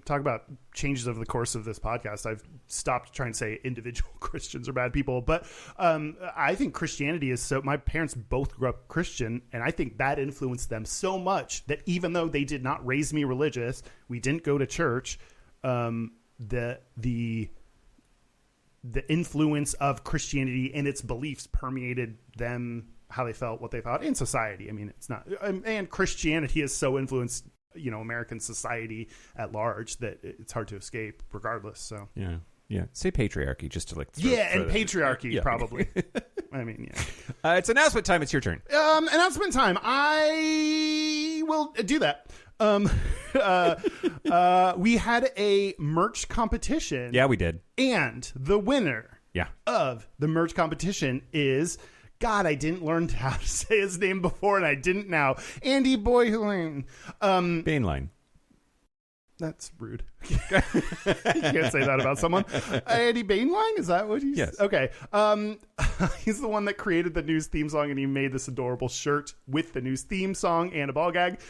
talk about changes over the course of this podcast. I've stopped trying to say individual Christians are bad people, but I think Christianity is my parents both grew up Christian, and I think that influenced them so much that even though they did not raise me religious, we didn't go to church, the influence of Christianity and its beliefs permeated them, how they felt, what they thought in society. It's not, and Christianity has so influenced American society at large that it's hard to escape regardless. So yeah, say patriarchy just to like patriarchy probably. It's announcement time. It's your turn. Announcement time. I will do that. We had a merch competition. Yeah, we did. And the winner of the merch competition is, God, I didn't learn how to say his name before, and I didn't now. Andy Boylan. Bainline. That's rude. You can't say that about someone. Andy Bainline? Is that what he's? Yes. Okay. He's the one that created the news theme song, and he made this adorable shirt with the news theme song and a ball gag.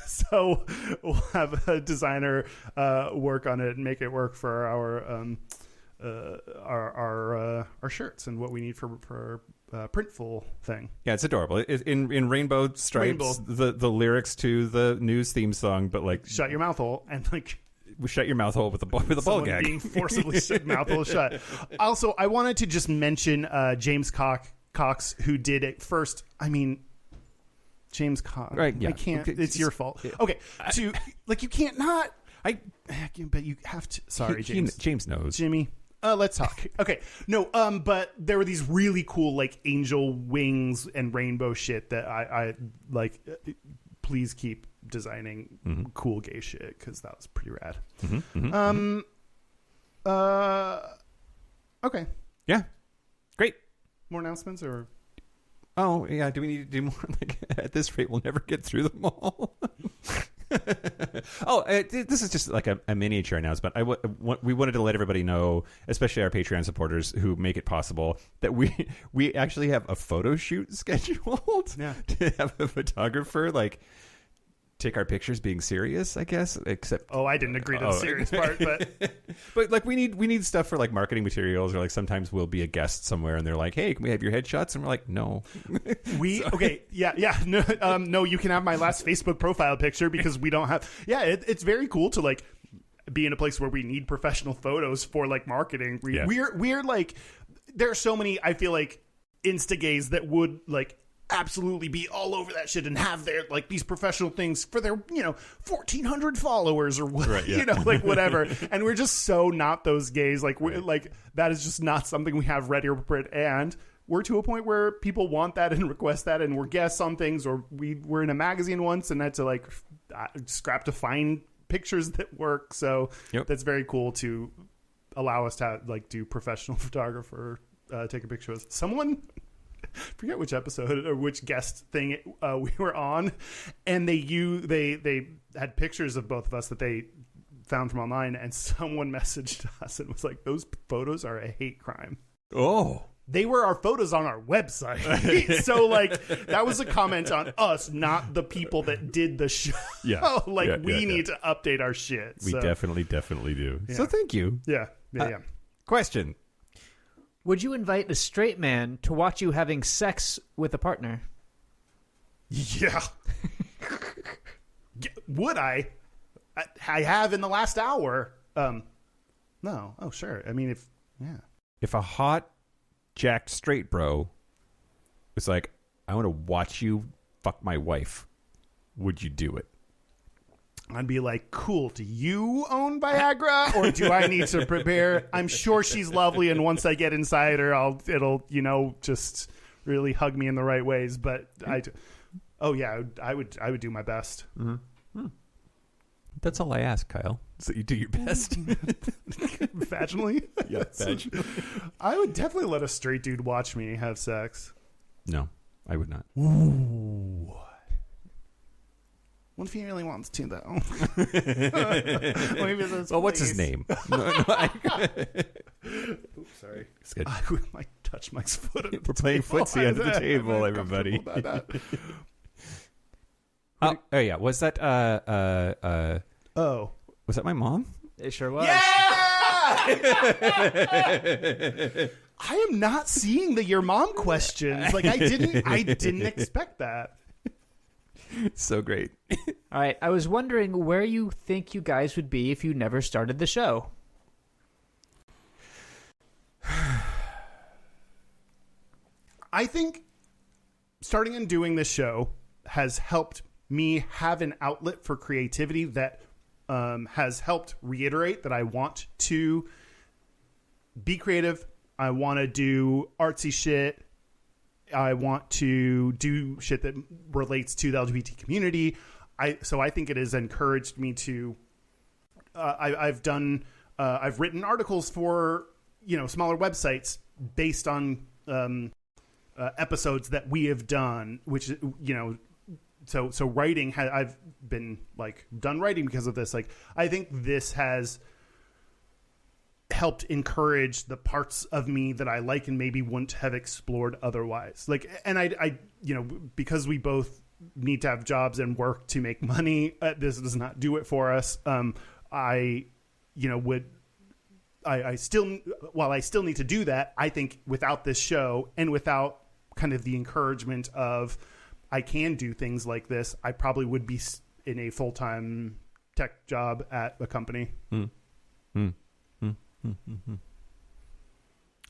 So we'll have a designer work on it and make it work for our shirts and what we need for printful thing. Yeah, it's adorable. In rainbow stripes, the lyrics to the news theme song, but like shut your mouth hole and like shut your mouth hole with a ball gag being forcibly mouth hole shut. Also, I wanted to just mention James Cox, who did it first. James Cox. Right? Yeah. I can't. It's your fault. Okay. You can't not. But you have to. Sorry, James. James knows. Jimmy. Let's talk. Okay. No, but there were these really cool like angel wings and rainbow shit that I like. Please keep designing cool gay shit because that was pretty rad. Okay. Yeah. Great. More announcements or? Oh yeah. Do we need to do more? Like at this rate, we'll never get through them all. This is just like a miniature announcement. We wanted to let everybody know, especially our Patreon supporters who make it possible, that we actually have a photo shoot scheduled to have a photographer like take our pictures being serious, I guess. Except I didn't agree to the serious part, but like we need stuff for like marketing materials, or like sometimes we'll be a guest somewhere and they're like, hey, can we have your headshots? And we're like, no. No, you can have my last Facebook profile picture because we don't have. It's very cool to like be in a place where we need professional photos for like marketing. We're like, there are so many, I feel like, insta-gays that would like absolutely be all over that shit and have their like these professional things for their 1,400 followers or what, like whatever. And we're just so not those gays. Like we're like, that is just not something we have ready or prepared. And we're to a point where people want that and request that, and we're guests on things, or we were in a magazine once and had to like scrap to find pictures that work. So that's very cool to allow us to like do professional photographer take a picture of someone. Forget which episode or which guest thing we were on, and they had pictures of both of us that they found from online, and someone messaged us and was like, those photos are a hate crime. They were our photos on our website. So like that was a comment on us, not the people that did the show. We need to update our shit. We definitely do. So thank you. Yeah. Question. Would you invite a straight man to watch you having sex with a partner? Yeah. Would I? I have in the last hour. No. Oh, sure. If a hot, jacked straight bro was like, I want to watch you fuck my wife, would you do it? I'd be like, cool, do you own Viagra or do I need to prepare? I'm sure she's lovely, and once I get inside her, it'll just really hug me in the right ways. But I would do my best. Mm-hmm. That's all I ask, Kyle. So you do your best. Vaginally? Yeah, vaginally. I would definitely let a straight dude watch me have sex. No, I would not. Ooh. What if he really wants to, though? Well, what's his name? Oops, sorry. It's good. I might touch Mike's foot. We're playing footsie under the table, everybody. Oh yeah. Was that was that my mom? It sure was. Yeah! I am not seeing the your mom questions. Like I didn't expect that. So great. All right. I was wondering where you think you guys would be if you never started the show. I think starting and doing this show has helped me have an outlet for creativity that has helped reiterate that I want to be creative. I want to do artsy shit. I want to do shit that relates to the LGBT community. So I think it has encouraged me to. I've written articles for smaller websites based on episodes that we have done, which So writing, I've been done writing because of this. I think this has helped encourage the parts of me that I like and maybe wouldn't have explored otherwise. And I because we both need to have jobs and work to make money. This does not do it for us. I still need to do that. I think without this show and without kind of the encouragement of I can do things like this, I probably would be in a full-time tech job at a company.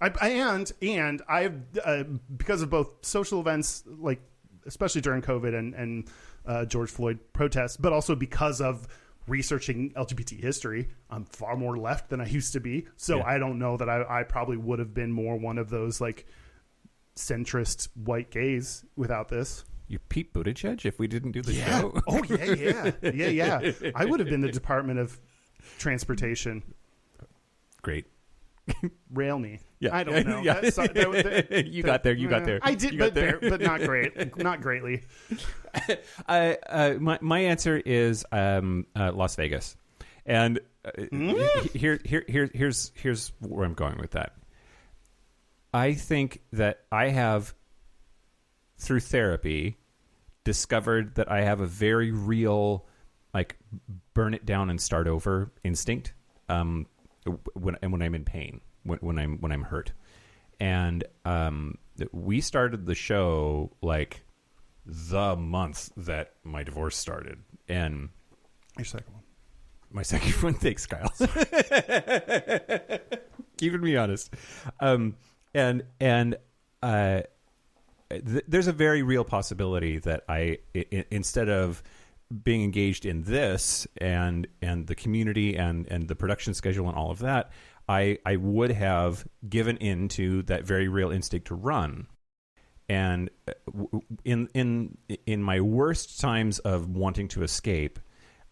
I've because of both social events, especially during COVID and George Floyd protests, but also because of researching LGBT history, I'm far more left than I used to be. So yeah. I don't know that I probably would have been more one of those centrist white gays without this. You Pete Buttigieg if we didn't do the yeah. show? Oh, yeah. I would have been the Department of Transportation. Great. Rail me. Yeah. I don't know. Yeah. You got there. I did, but not great. Not greatly. My answer is Las Vegas. And here's where I'm going with that. I think that I have, through therapy, discovered that I have a very real, burn it down and start over instinct. When I'm in pain, when I'm hurt, and we started the show the month that my divorce started, and your second one. My second one, thanks, Kyle. Keeping me honest. There's a very real possibility that instead of being engaged in this and the community and the production schedule and all of that, I would have given in to that very real instinct to run. And in my worst times of wanting to escape,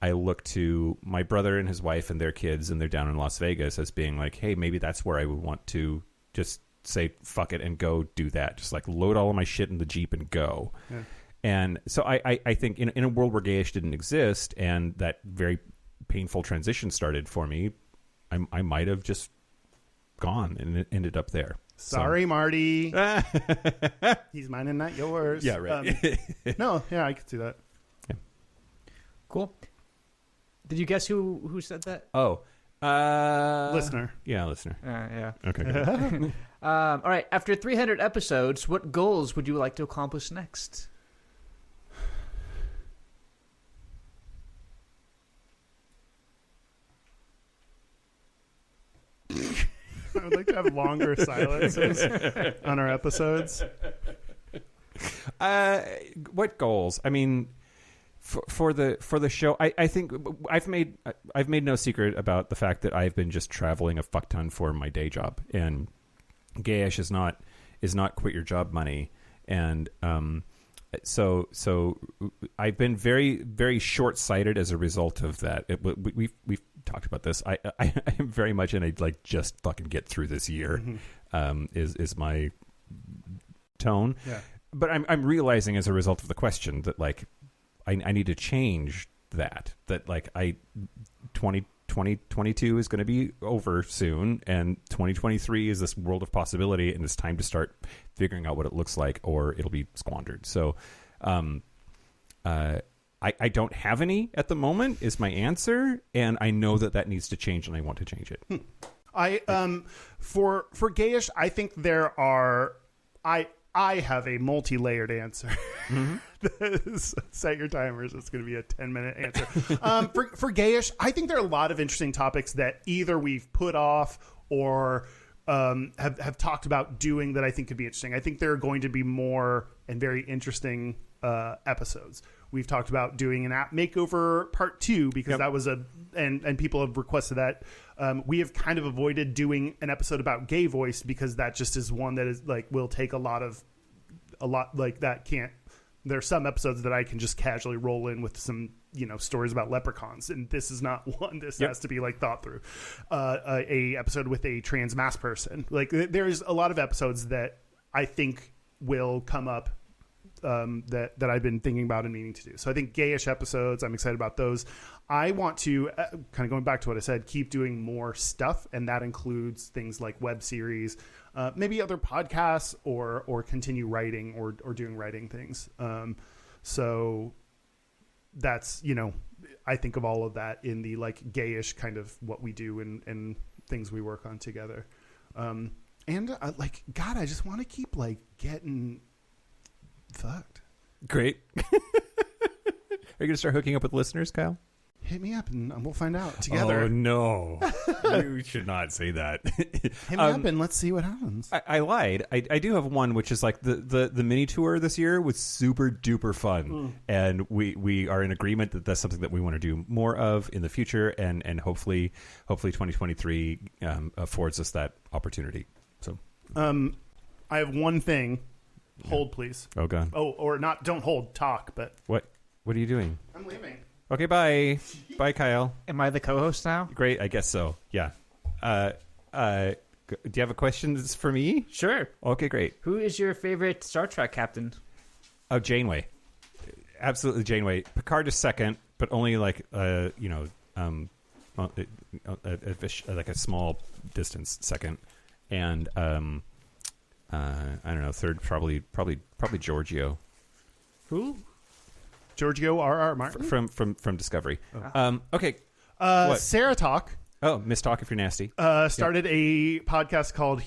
I look to my brother and his wife and their kids, and they're down in Las Vegas, as being hey, maybe that's where I would want to just say fuck it and go do that. Just load all of my shit in the Jeep and go. Yeah. And so I think in a world where Gayish didn't exist and that very painful transition started for me, I might have just gone and it ended up there. Sorry, Marty. He's mine and not yours. Yeah, right. No, yeah, I could see that. Yeah. Cool. Did you guess who said that? Oh. Listener. Yeah, listener. Yeah. Okay, good. All right. After 300 episodes, what goals would you like to accomplish next? I would like to have longer silences on our episodes. What goals? I mean, For the show, I think I've made no secret about the fact that I've been just traveling a fuck ton for my day job, and Gayish is not quit your job money, and so I've been very, very short sighted as a result of that. We've talked about this. I am very much in a like just fucking get through this year, is my tone. Yeah. But I'm realizing as a result of the question that like I need to change that like 2022 is going to be over soon, and 2023 is this world of possibility, and it's time to start figuring out what it looks like, or it'll be squandered. So I don't have any at the moment is my answer, and I know that needs to change, and I want to change it. For Gayish, I think there are I have a multi-layered answer. Set your timers. It's going to be a 10-minute answer. For Gayish, I think there are a lot of interesting topics that either we've put off or have talked about doing that I think could be interesting. I think there are going to be more and very interesting episodes. We've talked about doing an app makeover part 2 because that was and people have requested that. We have kind of avoided doing an episode about gay voice because that just is one that is like will take a lot like that can't. There are some episodes that I can just casually roll in with some stories about leprechauns, and this is not one. This has to be like thought through. A episode with a trans mass person. Like there's a lot of episodes that I think will come up. That I've been thinking about and meaning to do. So I think Gayish episodes, I'm excited about those. I want to, kind of going back to what I said, keep doing more stuff, and that includes things like web series, maybe other podcasts, or continue writing or doing writing things. So that's, I think of all of that in the like Gayish kind of what we do and things we work on together. And like, God, I just want to keep like getting fucked. Great. Are you gonna start hooking up with listeners, Kyle? Hit me up and we'll find out together. Oh no. You should not say that. Hit me up and let's see what happens. I lied. I do have one, which is like the mini tour this year was super duper fun, and we are in agreement that that's something that we want to do more of in the future, and hopefully 2023 affords us that opportunity. So I have one thing. Hold, please. Oh, God. Oh, or not, don't hold, talk, but... What are you doing? I'm leaving. Okay, bye. Bye, Kyle. Am I the co-host now? Great, I guess so, yeah. Do you have a question for me? Sure. Okay, great. Who is your favorite Star Trek captain? Oh, Janeway. Absolutely Janeway. Picard is second, but only like, like a small distance second. And... I don't know. Third, probably Giorgio. Who? Giorgio R.R. Martin from Discovery. Oh. Okay. Sarah Talk. Oh, Miss Talk if you're nasty. Started a podcast called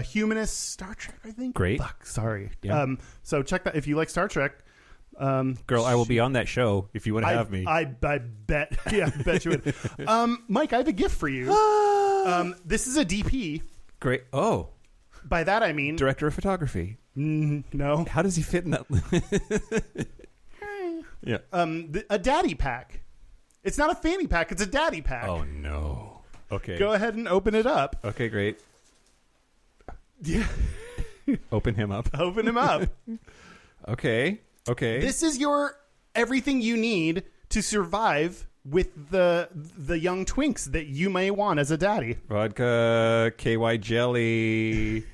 Humanist Star Trek. I think. Great. Fuck, sorry. Yeah. So check that if you like Star Trek. Girl, I will be on that show if you want to have me. I bet. Yeah, I bet you would. Mike, I have a gift for you. This is a DP. Great. Oh. By that I mean director of photography. No. How does he fit in that? Yeah. A daddy pack. It's not a fanny pack. It's a daddy pack. Oh no. Okay. Go ahead and open it up. Okay, great. Yeah. Open him up. Open him up. Okay. This is your everything you need to survive with the young twinks that you may want as a daddy. Vodka, KY jelly,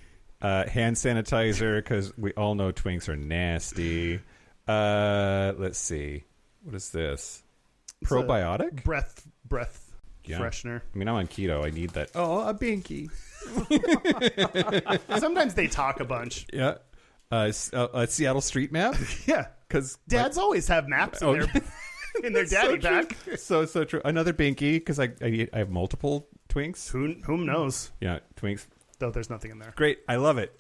hand sanitizer, because we all know twinks are nasty. Let's see. What is this? It's probiotic? Breath freshener. I mean, I'm on keto. I need that. Oh, a binky. Sometimes they talk a bunch. Yeah. Seattle street map? Yeah. Because dads always have maps in their daddy pack. So true. Another binky, because I have multiple twinks. Whom knows? Yeah, twinks. Though there's nothing in there. Great. I love it.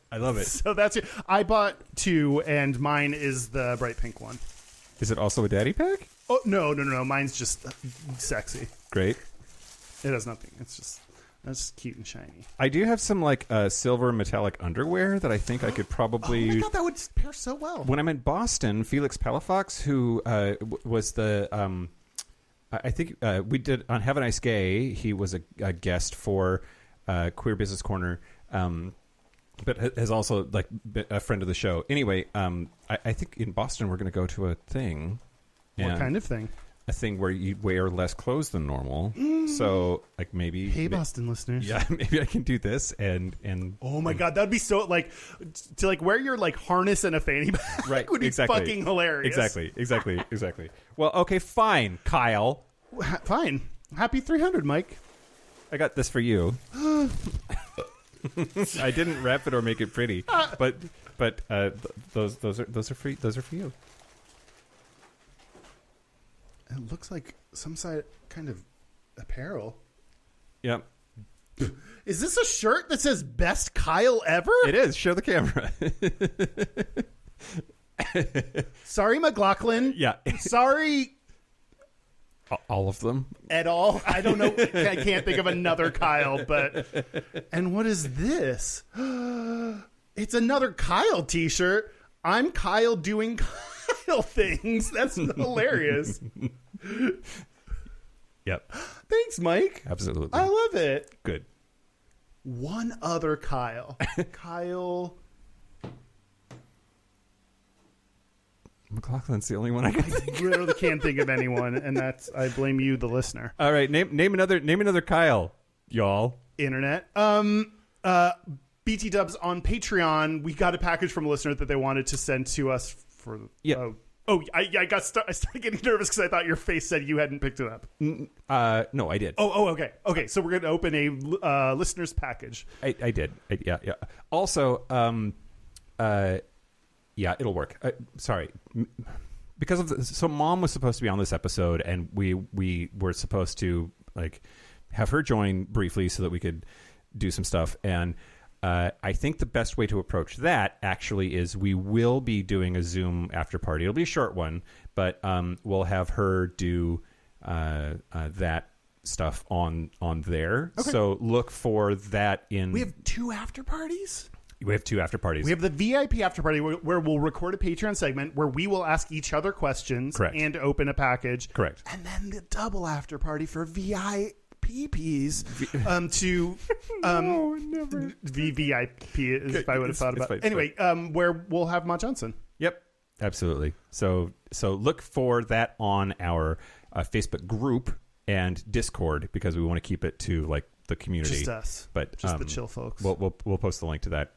So that's it. I bought 2, and mine is the bright pink one. Is it also a daddy pack? Oh, no. Mine's just sexy. Great. It has nothing. It's just... That's cute and shiny. I do have some like silver metallic underwear that I think I could probably. Oh my god, that would pair so well. When I'm in Boston, Felix Palafox, who was the, I think we did on Have a Nice Gay. He was a guest for Queer Business Corner, but has also like been a friend of the show. Anyway, I think in Boston we're going to go to a thing. What kind of thing? A thing where you wear less clothes than normal. So like maybe. Hey, Boston listeners. Yeah, maybe I can do this and. Oh my god, that'd be so like to like wear your like harness and a fanny pack. Right, would be exactly. fucking hilarious. Exactly. Well, okay, fine, Kyle. Fine. Happy 300, Mike. I got this for you. I didn't wrap it or make it pretty, but those are free. Those are for you. It looks like some kind of apparel. Yep. Is this a shirt that says "Best Kyle Ever"? It is. Show the camera. Sorry, McLaughlin. Yeah. Sorry, All of them. at all. I don't know. I can't think of another Kyle. But and what is this? It's another Kyle T-shirt. I'm Kyle doing Kyle things. That's hilarious. Yep. Thanks, Mike. Absolutely. I love it. Good. One other Kyle. Kyle. McLaughlin's the only one I can I think. literally can't think of anyone, and that's I blame you, the listener. All right, name another Kyle, y'all. Internet. BT Dubs on Patreon. We got a package from a listener that they wanted to send to us for. Yeah. I started getting nervous because I thought your face said you hadn't picked it up. No, I did. Okay. So we're going to open a listener's package. I did. Yeah. Also, yeah, it'll work. Sorry, because of so Mom was supposed to be on this episode, and we were supposed to like have her join briefly so that we could do some stuff. And I think the best way to approach that actually is we will be doing a Zoom after party. It'll be a short one, but we'll have her do that stuff on there. Okay. So look for that in. We have 2 after parties. We have 2 after parties. We have the VIP after party where we'll record a Patreon segment where we will ask each other questions. Correct. And open a package. Correct. And then the double after party for VIPs to no, never. VVIP is if I would have thought about it. Fine, Anyway, where we'll have Matt Johnson. Yep, absolutely. So look for that on our Facebook group and Discord because we want to keep it to like the community. Just us. But just the chill folks. We'll post the link to that.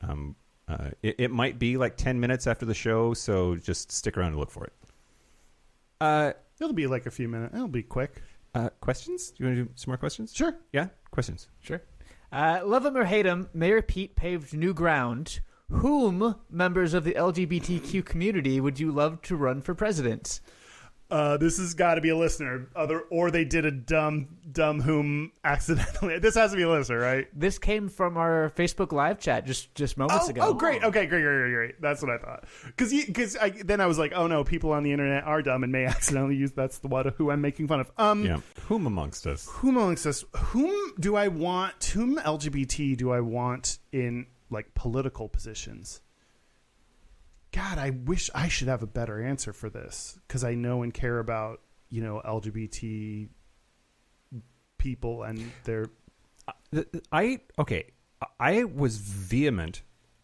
It might be like 10 minutes after the show, so just stick around and look for it. It'll be like a few minutes. It'll be quick. Questions? Do you want to do some more questions? Sure. Yeah? Questions. Sure. Love him or hate him, Mayor Pete paved new ground. Whom members of the LGBTQ community would you love to run for president? This has got to be a listener. Or they did a dumb whom accidentally. This has to be a listener, right? This came from our Facebook live chat just moments ago. Oh, great. Okay, great. That's what I thought. Because then I was like, oh no, people on the internet are dumb and may accidentally use that's the one who I'm making fun of. Yeah. Whom amongst us? Whom do I want? Whom LGBT do I want in like political positions? God, I wish I should have a better answer for this because I know and care about, LGBT people and their. I was vehement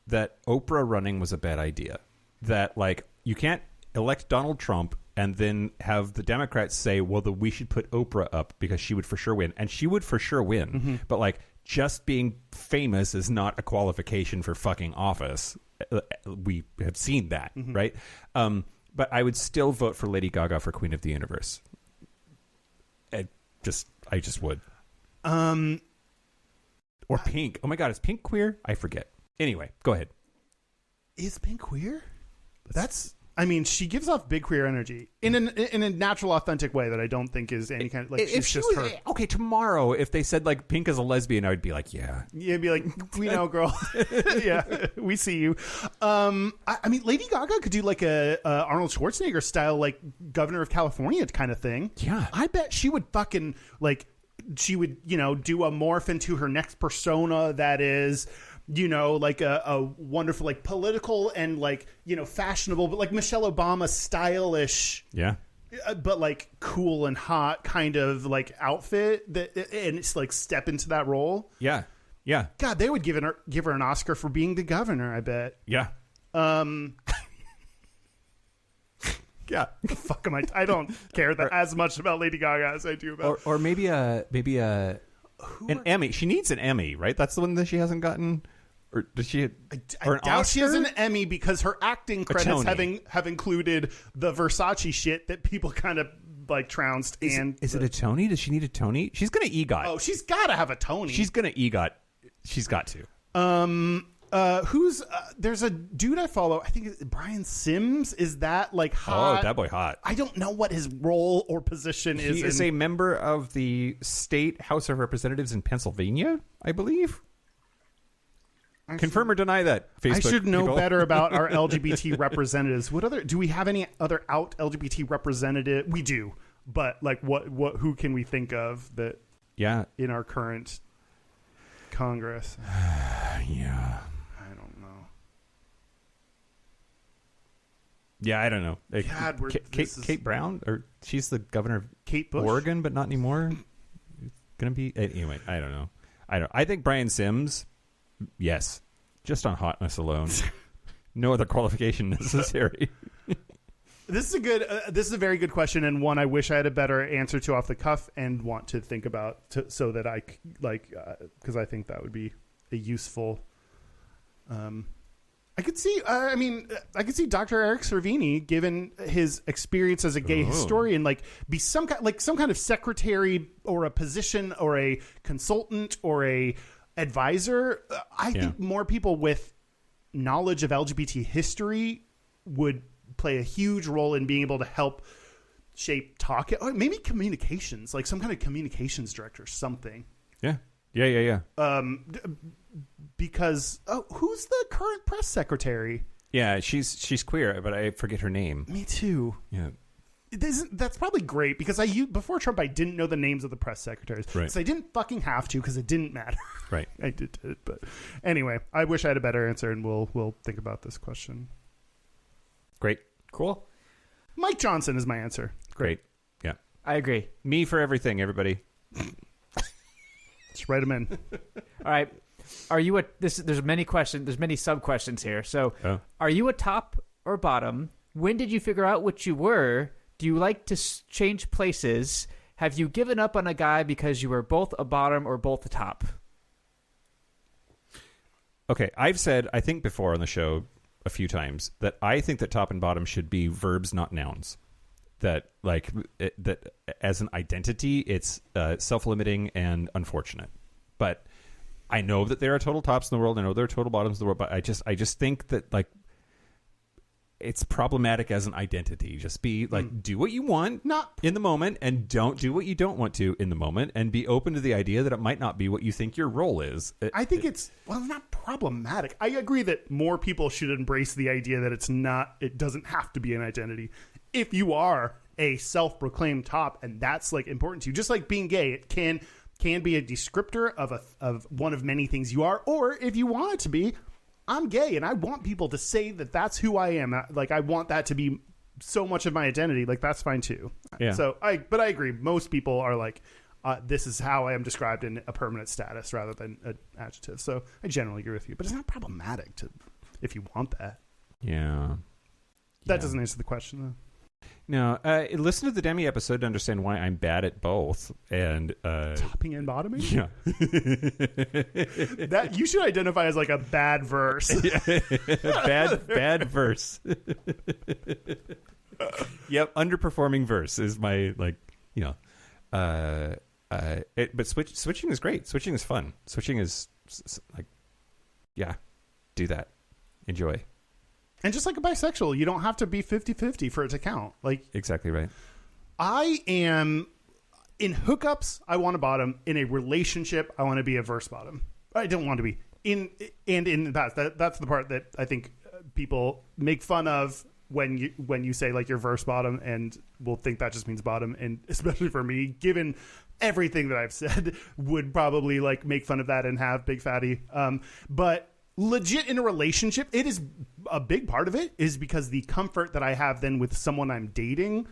that Oprah running was a bad idea. That like you can't elect Donald Trump and then have the Democrats say, well, we should put Oprah up because she would for sure win, and she would for sure win. Mm-hmm. But like just being famous is not a qualification for fucking office. We have seen that, mm-hmm. right? But I would still vote for Lady Gaga for Queen of the Universe. I just would. Or Pink. Oh my God, is Pink queer? I forget. Anyway, go ahead. Is Pink queer? She gives off big queer energy in a natural, authentic way that I don't think is any kind of like she's just her. Okay, tomorrow if they said like Pink is a lesbian, I would be like, yeah. You'd be like, we know, girl. Yeah, we see you. Lady Gaga could do like a Arnold Schwarzenegger style, like Governor of California kind of thing. Yeah, I bet she would fucking like she would, do a morph into her next persona that is, like a wonderful, like political and like, fashionable, but like Michelle Obama stylish. Yeah. But like cool and hot kind of like outfit and it's like step into that role. Yeah. Yeah. God, they would give her an Oscar for being the governor, I bet. Yeah. Yeah. The fuck am I don't care as much about Lady Gaga as I do about or maybe an Emmy. She needs an Emmy, right? That's the one that she hasn't gotten. Or does she? Or an I doubt Oscar? she has an Emmy because her acting credits Tony. have included the Versace shit that people kind of like trounced. Is it a Tony? Does she need a Tony? She's gonna EGOT. Oh, she's got to have a Tony. She's gonna EGOT. She's got to. There's a dude I follow. I think it's Brian Sims. Is that like hot? Oh, that boy hot. I don't know what his role or position is. He is a member of the state House of Representatives in Pennsylvania, I believe. Confirm or deny that, Facebook I should know people. better about our LGBT representatives. Do we have any other out LGBT representative? We do, but like who can we think of that? Yeah, in our current Congress. yeah, I don't know. Yeah, I don't know. God, Kate Brown, or she's the governor of Kate Bush? Oregon, but not anymore. It's gonna be anyway. I don't know. I think Brian Sims. Yes, just on hotness alone. No other qualification necessary. This is a very good question, and one I wish I had a better answer to off the cuff and want to think about so that I because I think that would be a useful. I could see Dr. Eric Cervini, given his experience as a gay historian, like be some kind of secretary or a position or a consultant or a advisor. I think more people with knowledge of LGBT history would play a huge role in being able to help shape talk, or maybe communications, like some kind of communications director, something. Yeah. Because who's the current press secretary? Yeah, she's queer, but I forget her name. Me too. Yeah. That's probably great because before Trump I didn't know the names of the press secretaries, right. So I didn't fucking have to because it didn't matter. Right. I did it, but anyway, I wish I had a better answer, and we'll think about this question. Great. Cool. Mike Johnson is my answer. Great. Yeah. I agree. Me for everything, everybody. Just write them in. All right. Are you there's many questions. There's many sub questions here. So, Are you a top or bottom? When did you figure out what you were? Do you like to change places? Have you given up on a guy because you were both a bottom or both a top? Okay, I've said, I think before on the show a few times, that I think that top and bottom should be verbs, not nouns. That that as an identity, it's self-limiting and unfortunate. But I know that there are total tops in the world. I know there are total bottoms in the world. But I just think that it's problematic as an identity. Just be do what you want in the moment, and don't do what you don't want to in the moment, and be open to the idea that it might not be what you think your role is. I think it's not problematic. I agree that more people should embrace the idea that it doesn't have to be an identity. If you are a self-proclaimed top and that's important to you, just like being gay, it can be a descriptor of one of many things you are, or if you want it to be, I'm gay and I want people to say that that's who I am. I want that to be so much of my identity. That's fine too. Yeah. So I agree. Most people are this is how I am described in a permanent status rather than an adjective. So I generally agree with you, but it's not problematic if you want that. Yeah. That doesn't answer the question though. No, listen to the Demi episode to understand why I'm bad at both. And topping and bottoming. Yeah, that you should identify as a bad verse. bad verse. Yep, underperforming verse is my but switching is great. Switching is fun. Switching is do that. Enjoy. And just like a bisexual, you don't have to be 50-50 for it to count. Exactly right. I am in hookups. I want a bottom. In a relationship, I want to be a verse bottom. I don't want to be in the past. That's the part that I think people make fun of when you say like your verse bottom, and we'll think that just means bottom, and especially for me, given everything that I've said, would probably like make fun of that and have big fatty. But legit in a relationship, it is a big part of it is because the comfort that I have then with someone I'm dating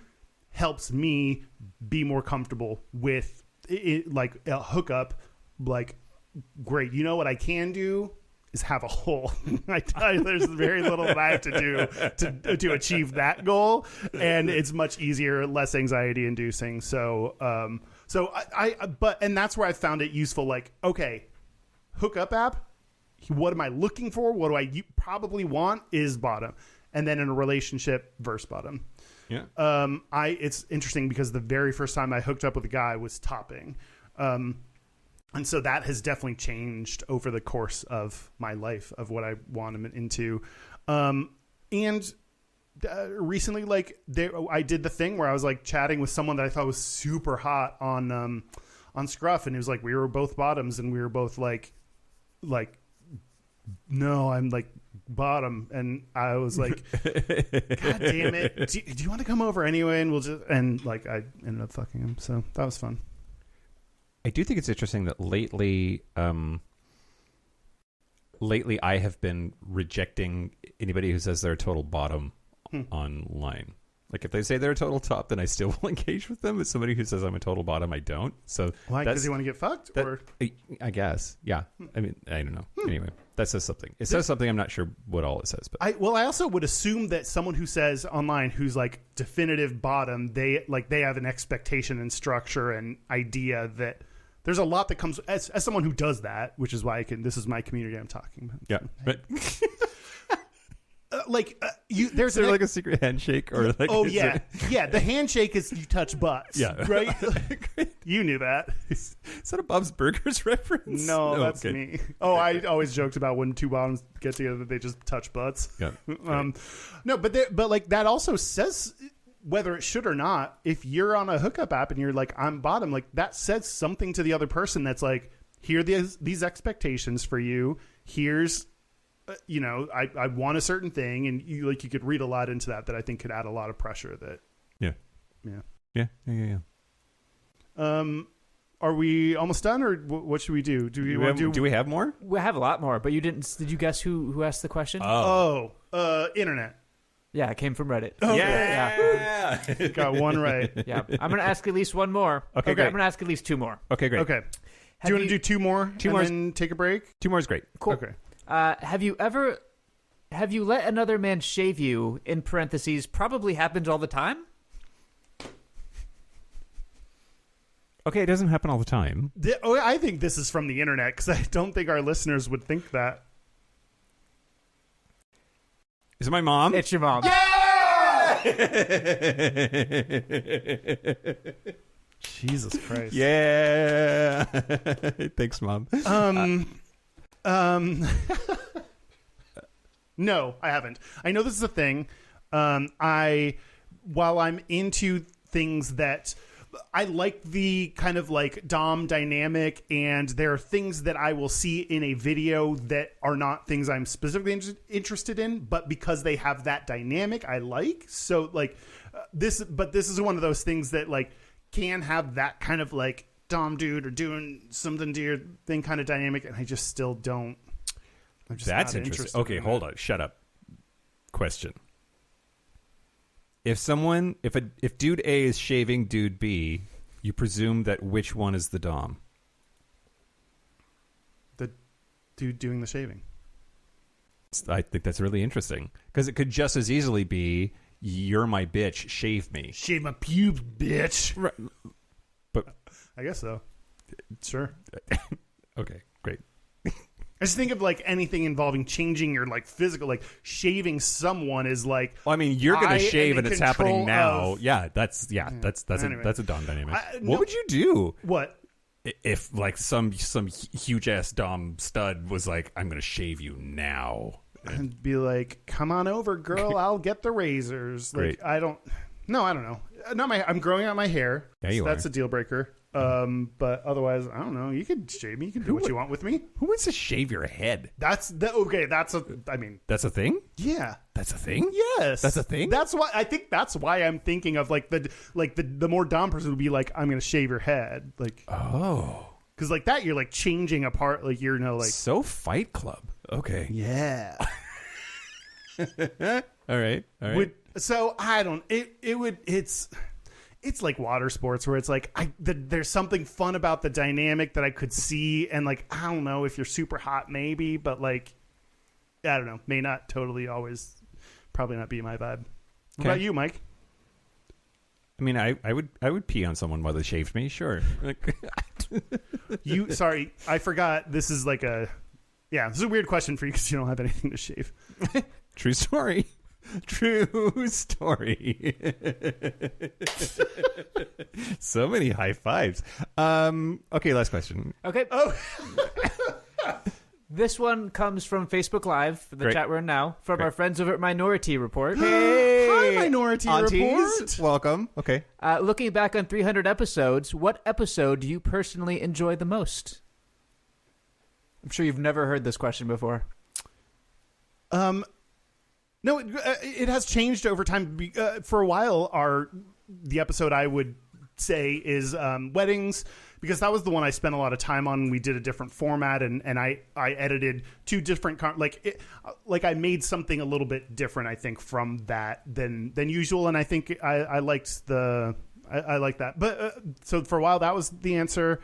helps me be more comfortable with it, like a hookup. Like, great, you know what I can do is have a hole. There's very little that I have to do to achieve that goal, and it's much easier, less anxiety inducing. So and that's where I found it useful. Like, okay, hookup app. What am I looking for? What do I probably want is bottom, and then in a relationship, verse bottom. Yeah. It's interesting because the very first time I hooked up with a guy was topping. And so that has definitely changed over the course of my life of what I want him into. Recently, like I did the thing where I was like chatting with someone that I thought was super hot on Scruff, and it was like we were both bottoms, and we were both like, no, I'm like bottom, and I was like, God damn it, do you want to come over anyway? And like I ended up fucking him, so that was fun. I do think it's interesting that lately I have been rejecting anybody who says they're a total bottom online. Like if they say they're a total top, then I still will engage with them. But somebody who says I'm a total bottom, I don't. So why? Because you want to get fucked? Or I guess, yeah. I mean, I don't know. Anyway, that says something. It says something. I'm not sure what all it says. But I also would assume that someone who says online who's like definitive bottom, they have an expectation and structure and idea that. There's a lot that comes as someone who does that, which is why this is my community I'm talking about. Yeah, but there's like a secret handshake or like yeah. The handshake is you touch butts. Yeah, right. You knew that. Is that a Bob's Burgers reference? No, that's me. Oh, I always joked about when two bottoms get together that they just touch butts. Yeah. No, but like that also says. Whether it should or not, if you're on a hookup app and you're like, I'm bottom, like that says something to the other person that's like, here are these expectations for you. Here's, I want a certain thing. And you could read a lot into that I think could add a lot of pressure that. Yeah. Are we almost done or what should we do? Do we have more? We have a lot more, but did you guess who asked the question? Internet. Yeah, it came from Reddit. Oh, yeah. Got one right. Yeah. I'm going to ask at least one more. Okay, great. I'm going to ask at least two more. Okay, great. Okay. Do you want to do two more? Two more. And then take a break? Two more is great. Cool. Okay. Have you let another man shave you, in parentheses, probably happens all the time? Okay, it doesn't happen all the time. I think this is from the internet because I don't think our listeners would think that. Is it my mom? It's your mom. Yeah! Jesus Christ. Yeah. Thanks, Mom. No, I haven't. I know this is a thing. While I'm into things that I like the kind of like Dom dynamic, and there are things that I will see in a video that are not things I'm specifically interested in, but because they have that dynamic, I like. So like this is one of those things that like can have that kind of like Dom dude or doing something to your thing kind of dynamic, and I just still don't. I'm just That's not interesting. Okay, hold on. Shut up. Question. If dude A is shaving dude B, you presume that which one is the dom? The dude doing the shaving. I think that's really interesting because it could just as easily be you're my bitch, shave me. Shave my pubes, bitch. Right. But I guess so. Sure. Okay, great. I just think of like anything involving changing your like physical, like shaving someone is like. Well, I mean, you're going to shave and it's happening now. That's Anyway. a dom dynamic. What would you do? What if like some huge ass dom stud was like, I'm going to shave you now? And be like, come on over, girl. I'll get the razors. Like, Great. I don't know. I'm growing out my hair. Yeah, you so that's are. a deal breaker. But otherwise, I don't know. You can shave me. You can do what you want with me. Who wants to shave your head? Okay. That's a thing? yeah. That's a thing? Yes. That's a thing? That's why I'm thinking of like the more Dom person would be like, I'm going to shave your head. Like, oh. Because like that, you're like changing a part. Like you're so Fight Club. Okay. Yeah. All right. So I don't. It's like water sports where it's like there's something fun about the dynamic that I could see, and like I don't know if you're super hot, maybe, but like I don't know, may not totally always, probably not be my vibe. What about you, Mike? I mean, I would pee on someone while they shaved me. Sure. Sorry, I forgot. This is like this is a weird question for you because you don't have anything to shave. True story. True story. So many high fives. Okay, last question. Okay. Oh. This one comes from Facebook Live, the Great. chat we're in now, from Great. our friends over at Minority Report. Hey, Hi, Minority aunties. Report. Welcome. Okay. Looking back on 300 episodes, what episode do you personally enjoy the most? I'm sure you've never heard this question before. No, it has changed over time. For a while, the episode I would say is weddings, because that was the one I spent a lot of time on. We did a different format, and I edited two different I made something a little bit different, I think, from that than usual, and I think I liked I liked that. But so for a while, that was the answer.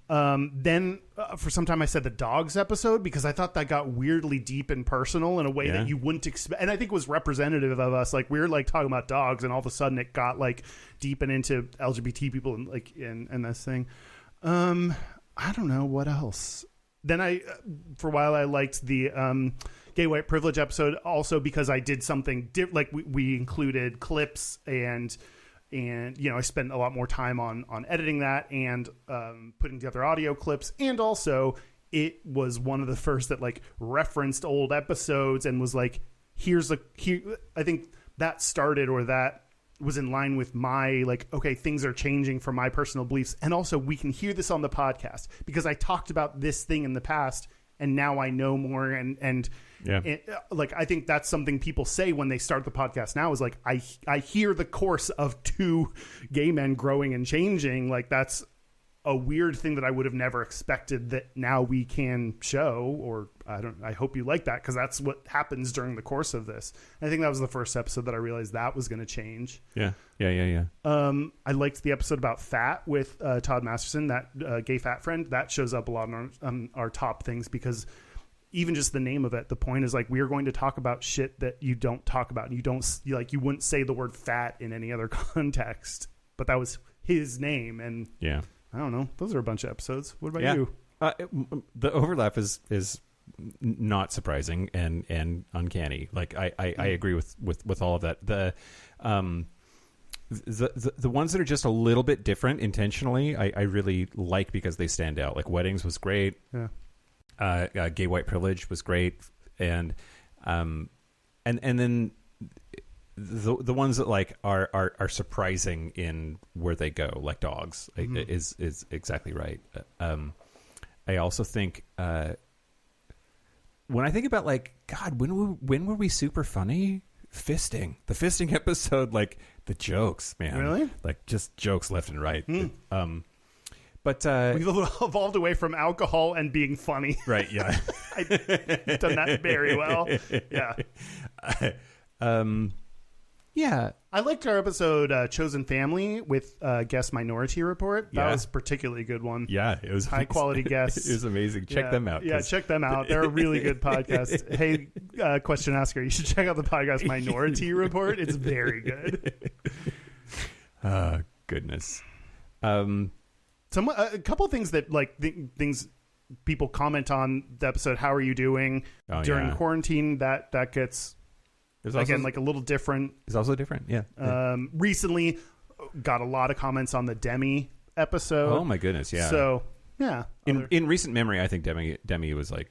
Then for some time I said the dogs episode because I thought that got weirdly deep and personal in a way that you wouldn't expect. And I think it was representative of us. Like we were like talking about dogs and all of a sudden it got like deep and into LGBT people and like, and this thing. I don't know what else. Then for a while I liked the, gay white privilege episode also because I did something like we included clips and I spent a lot more time on editing that and putting together audio clips, and also it was one of the first that like referenced old episodes and was like, I think that started, or that was in line with my like, okay, things are changing for my personal beliefs, and also we can hear this on the podcast because I talked about this thing in the past and now I know more and like I think that's something people say when they start the podcast now is like I hear the course of two gay men growing and changing. Like that's a weird thing that I would have never expected that now we can show, or I hope you like that because that's what happens during the course of this. I think that was the first episode that I realized that was going to change. Yeah. I liked the episode about fat with Todd Masterson, that gay fat friend. That shows up a lot on our top things because even just the name of it, the point is like we are going to talk about shit that you don't talk about. You wouldn't say the word fat in any other context, but that was his name. And yeah, I don't know. Those are a bunch of episodes. What about you? The overlap is not surprising and uncanny. Like I agree with all of that. The ones that are just a little bit different intentionally, I really like because they stand out. Like weddings was great. Yeah. Gay white privilege was great, and then the ones that like are surprising in where they go, like dogs, is exactly right. I also think when I think about like God, when were we super funny? The fisting episode, like the jokes, man, really, like just jokes left and right. But we've evolved away from alcohol and being funny. Right, yeah. I've done that very well. Yeah. Yeah. I liked our episode Chosen Family with guest Minority Report. That was a particularly good one. Yeah, it was high quality guests. It was amazing. Check them out. Yeah, check them out. They're a really good podcast. Hey, question asker, you should check out the podcast Minority Report. It's very good. Goodness. A couple of things that like things people comment on the episode. How are you doing during quarantine? That gets again like a little different. It's also different. Yeah. Recently got a lot of comments on the Demi episode. Oh my goodness. Yeah. So yeah. In recent memory, I think Demi was like,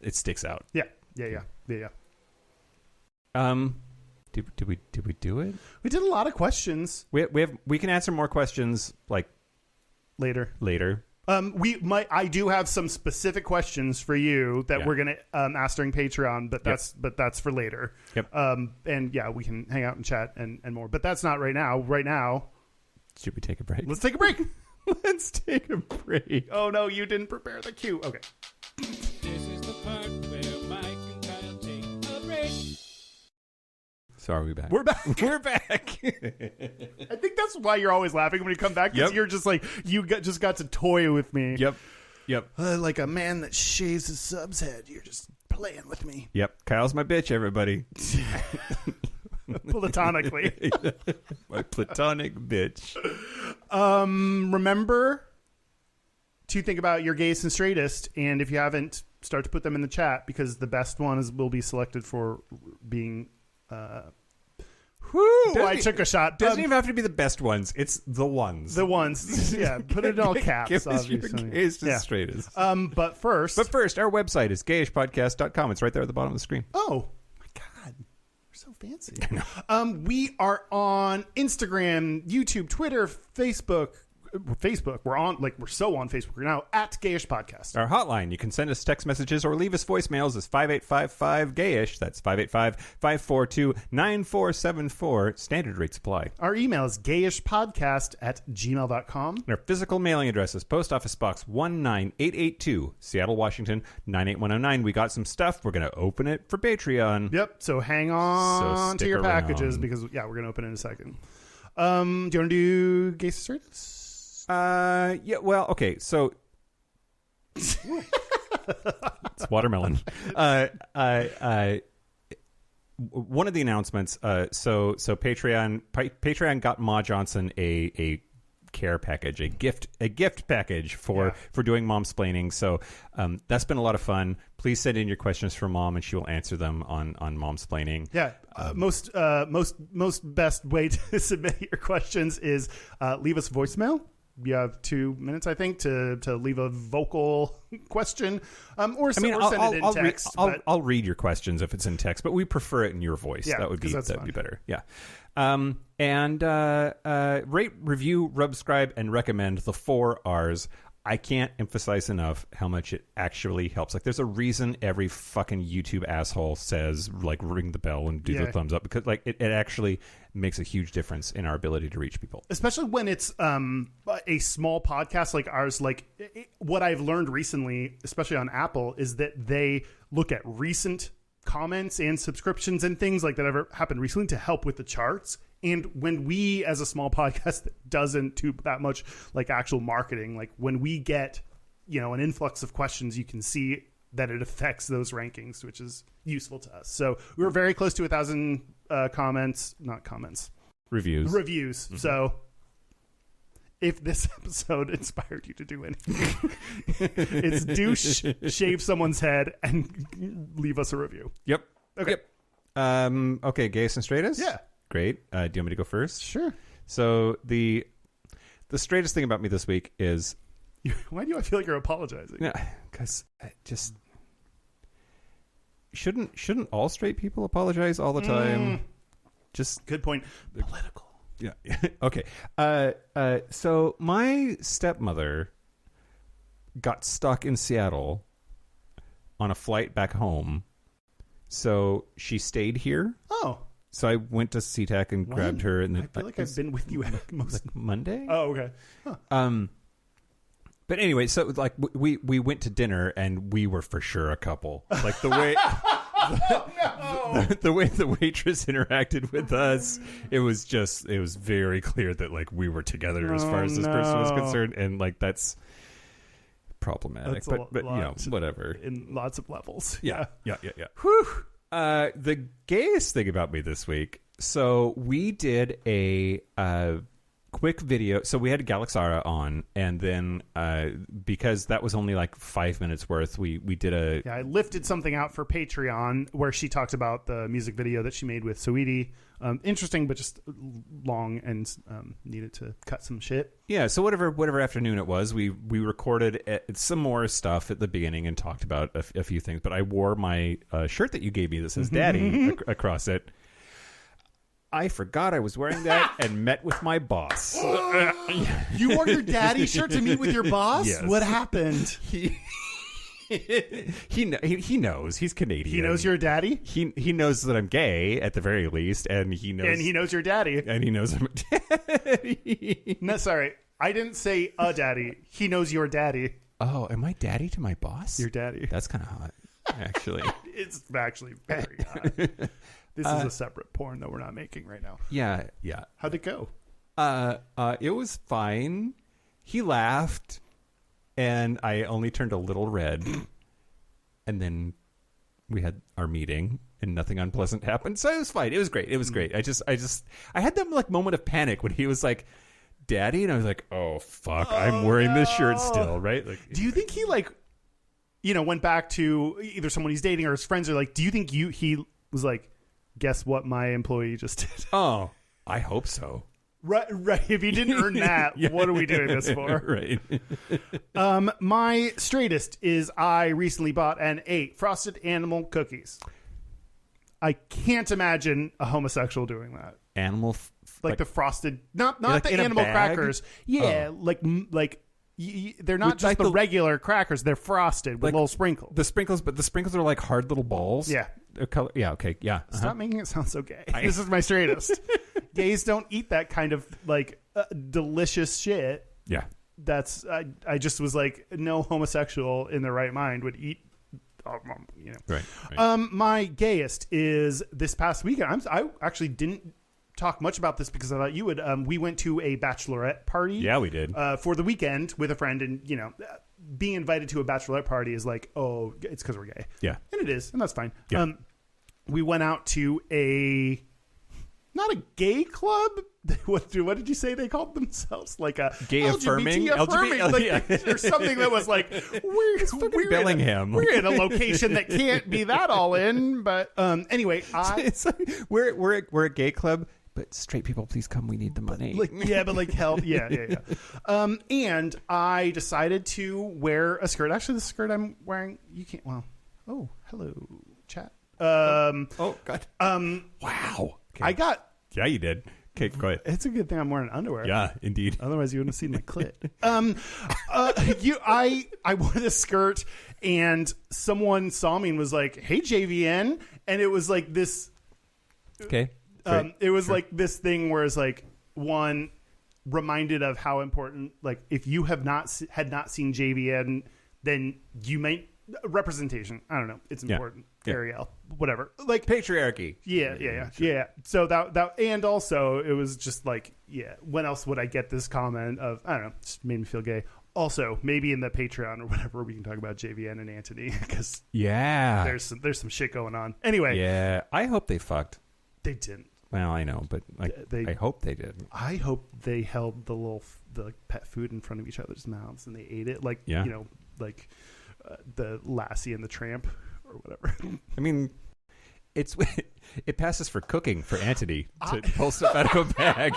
it sticks out. Yeah. Did we do it? We did a lot of questions. We can answer more questions like later. I do have some specific questions for you that Yeah. we're gonna ask during Patreon, but that's for later. Yep. And yeah, we can hang out and chat and more, but that's not right now. Right now, should we take a break? let's take a break. Let's take a break. Oh no, you didn't prepare the cue. Okay. This is the part where Mike and Kyle take a break. So are we back? We're back. We're back. I think that's why you're always laughing when you come back, because Yep. you're just like just got to toy with me. Yep. Like a man that shaves his sub's head. You're just playing with me Yep. Kyle's my bitch, everybody. platonically. My platonic bitch. Remember to think about your gayest and straightest, and if you haven't, start to put them in the chat, because the best ones will be selected for being. I took a shot. Doesn't even have to be the best ones. It's the ones. The ones. Yeah, put it in all caps. Give us your obviously. gayest and Yeah. straightest. But first, Our website is gayishpodcast.com. It's right there at the bottom of the screen. oh my god, we're so fancy. We are on Instagram, YouTube, Twitter, Facebook. We're so on Facebook right now at Gayish Podcast. Our hotline, you can send us text messages or leave us voicemails, is 5855-GAYISH. That's 585-542-9474. Standard rates apply. Our email is gayishpodcast@gmail.com. And our physical mailing address is Post Office Box 19882, Seattle, Washington, 98109. We got some stuff. We're going to open it for Patreon. Yep. So hang on to stick your packages, around. because we're going to open in a second. Do you want to do Gayest and Straightest? Yeah, well, okay, so it's watermelon. One of the announcements, so Patreon got Ma Johnson a care package, a gift package for doing momsplaining. So that's been a lot of fun. Please send in your questions for Mom, and she will answer them on momsplaining. Yeah. Most best way to submit your questions is leave us a voicemail. You have 2 minutes, I think, to leave a vocal question, or send it in text. I'll read your questions if it's in text, but we prefer it in your voice. Yeah, that would be fun. better. Yeah. And rate, review, subscribe, and recommend, the 4 R's. I can't emphasize enough how much it actually helps. Like, there's a reason every fucking YouTube asshole says, like, ring the bell and do the thumbs up, because, like, it actually makes a huge difference in our ability to reach people. Especially when it's a small podcast like ours. Like, what I've learned recently, especially on Apple, is that they look at recent comments and subscriptions and things like that ever happened recently to help with the charts. And when we, as a small podcast that doesn't do that much like actual marketing, like when we get, an influx of questions, you can see that it affects those rankings, which is useful to us. So we were very close to 1,000 reviews. Mm-hmm. So if this episode inspired you to do anything, it's do shave someone's head and leave us a review. Yep. Okay. Yep. Okay, Gayest and Straightest? Yeah. Great. Do you want me to go first? Sure. So the straightest thing about me this week is... Why do I feel like you're apologizing? Yeah, because just... Shouldn't all straight people apologize all the time? Just... Good point. Political. Yeah. Okay. So my stepmother got stuck in Seattle on a flight back home. So she stayed here. Oh. So I went to SeaTac and grabbed her. And I feel like I've been with you most... like Monday. Oh, okay. Huh. But anyway, so like we went to dinner and we were for sure a couple. Like the way the way the waitress interacted with us, it was very clear that like we were together as far as this person was concerned, and like that's problematic. That's but whatever. In lots of levels. Yeah. Whew. The gayest thing about me this week. So we did a quick video. So we had Galixara on, and then because that was only like 5 minutes worth, we did a... Yeah, I lifted something out for Patreon where she talked about the music video that she made with Saweetie. Interesting, but just long, and needed to cut some shit. Yeah, so whatever afternoon it was, we recorded some more stuff at the beginning and talked about a few things. But I wore my shirt that you gave me that says Daddy across it. I forgot I was wearing that and met with my boss. You wore your daddy shirt to meet with your boss? Yes. What happened? He knows. He's Canadian. He knows you're a daddy? He knows that I'm gay at the very least, and he knows your daddy. and he knows I'm a daddy. No, sorry. I didn't say a daddy. He knows your daddy. Oh, am I daddy to my boss? Your daddy. That's kind of hot, actually. It's actually very hot. This is a separate porn that we're not making right now. Yeah. How'd it go? It was fine. He laughed, and I only turned a little red, and then we had our meeting, and nothing unpleasant happened. So it was fine. It was great. It was great. I had that like moment of panic when he was like, "Daddy," and I was like, "Oh fuck, I'm wearing this shirt still." Right? Like, do you think he went back to either someone he's dating or his friends? Or like, do you think he was like, guess what my employee just did? Oh, I hope so. Right. If you didn't earn that, Yeah. what are we doing this for? Right. My straightest is I recently bought and ate frosted animal cookies. I can't imagine a homosexual doing that. Animal, Like the frosted, not like the in a animal bag? crackers. Yeah, they're not With, just like, the the- regular crackers. They're frosted with like little sprinkles. the sprinkles, but the sprinkles are like hard little balls. Yeah. Color, yeah. Okay. Yeah. Stop making it sound so gay. This is my straightest. Gays don't eat that kind of like delicious shit. Yeah. That's I just was like, no homosexual in their right mind would eat. Right. My gayest is this past weekend. I actually didn't talk much about this because I thought you would. We went to a bachelorette party. Yeah, we did. For the weekend with a friend, and being invited to a bachelorette party is like, oh, it's because we're gay. Yeah. And it is, and that's fine. Yeah. We went out to not a gay club. What did you say they called themselves? Like a Gay affirming? like, or something that was like we're Bellingham. We're in a location that can't be that all in. But anyway, It's like, we're a gay club, but straight people, please come. We need the money. help. Yeah. And I decided to wear a skirt. Actually, the skirt I'm wearing, you can't. Well, oh, hello, chat. Oh God. Wow. Okay. I got. Yeah, you did. Okay, go ahead. It's a good thing I'm wearing underwear. Yeah, indeed. Otherwise, you wouldn't have seen my clit. I wore this skirt, and someone saw me and was like, "Hey, JVN," and it was like this. Okay. It was like this thing where it's like one reminded of how important, like if you had not seen JVN, then you might representation. I don't know. It's important. Yeah. Ariel, whatever. Like Patriarchy. Yeah. So that and also it was just like, yeah. When else would I get this comment of, I don't know, just made me feel gay. Also, maybe in the Patreon or whatever we can talk about JVN and Anthony because there's some shit going on. Anyway, yeah. I hope they fucked. they didn't. Well, I know, but like, I hope they did. I hope they held the pet food in front of each other's mouths and they ate it like like the Lassie and the Tramp or whatever. I mean, it passes for cooking for Anthony to pull stuff out of a bag.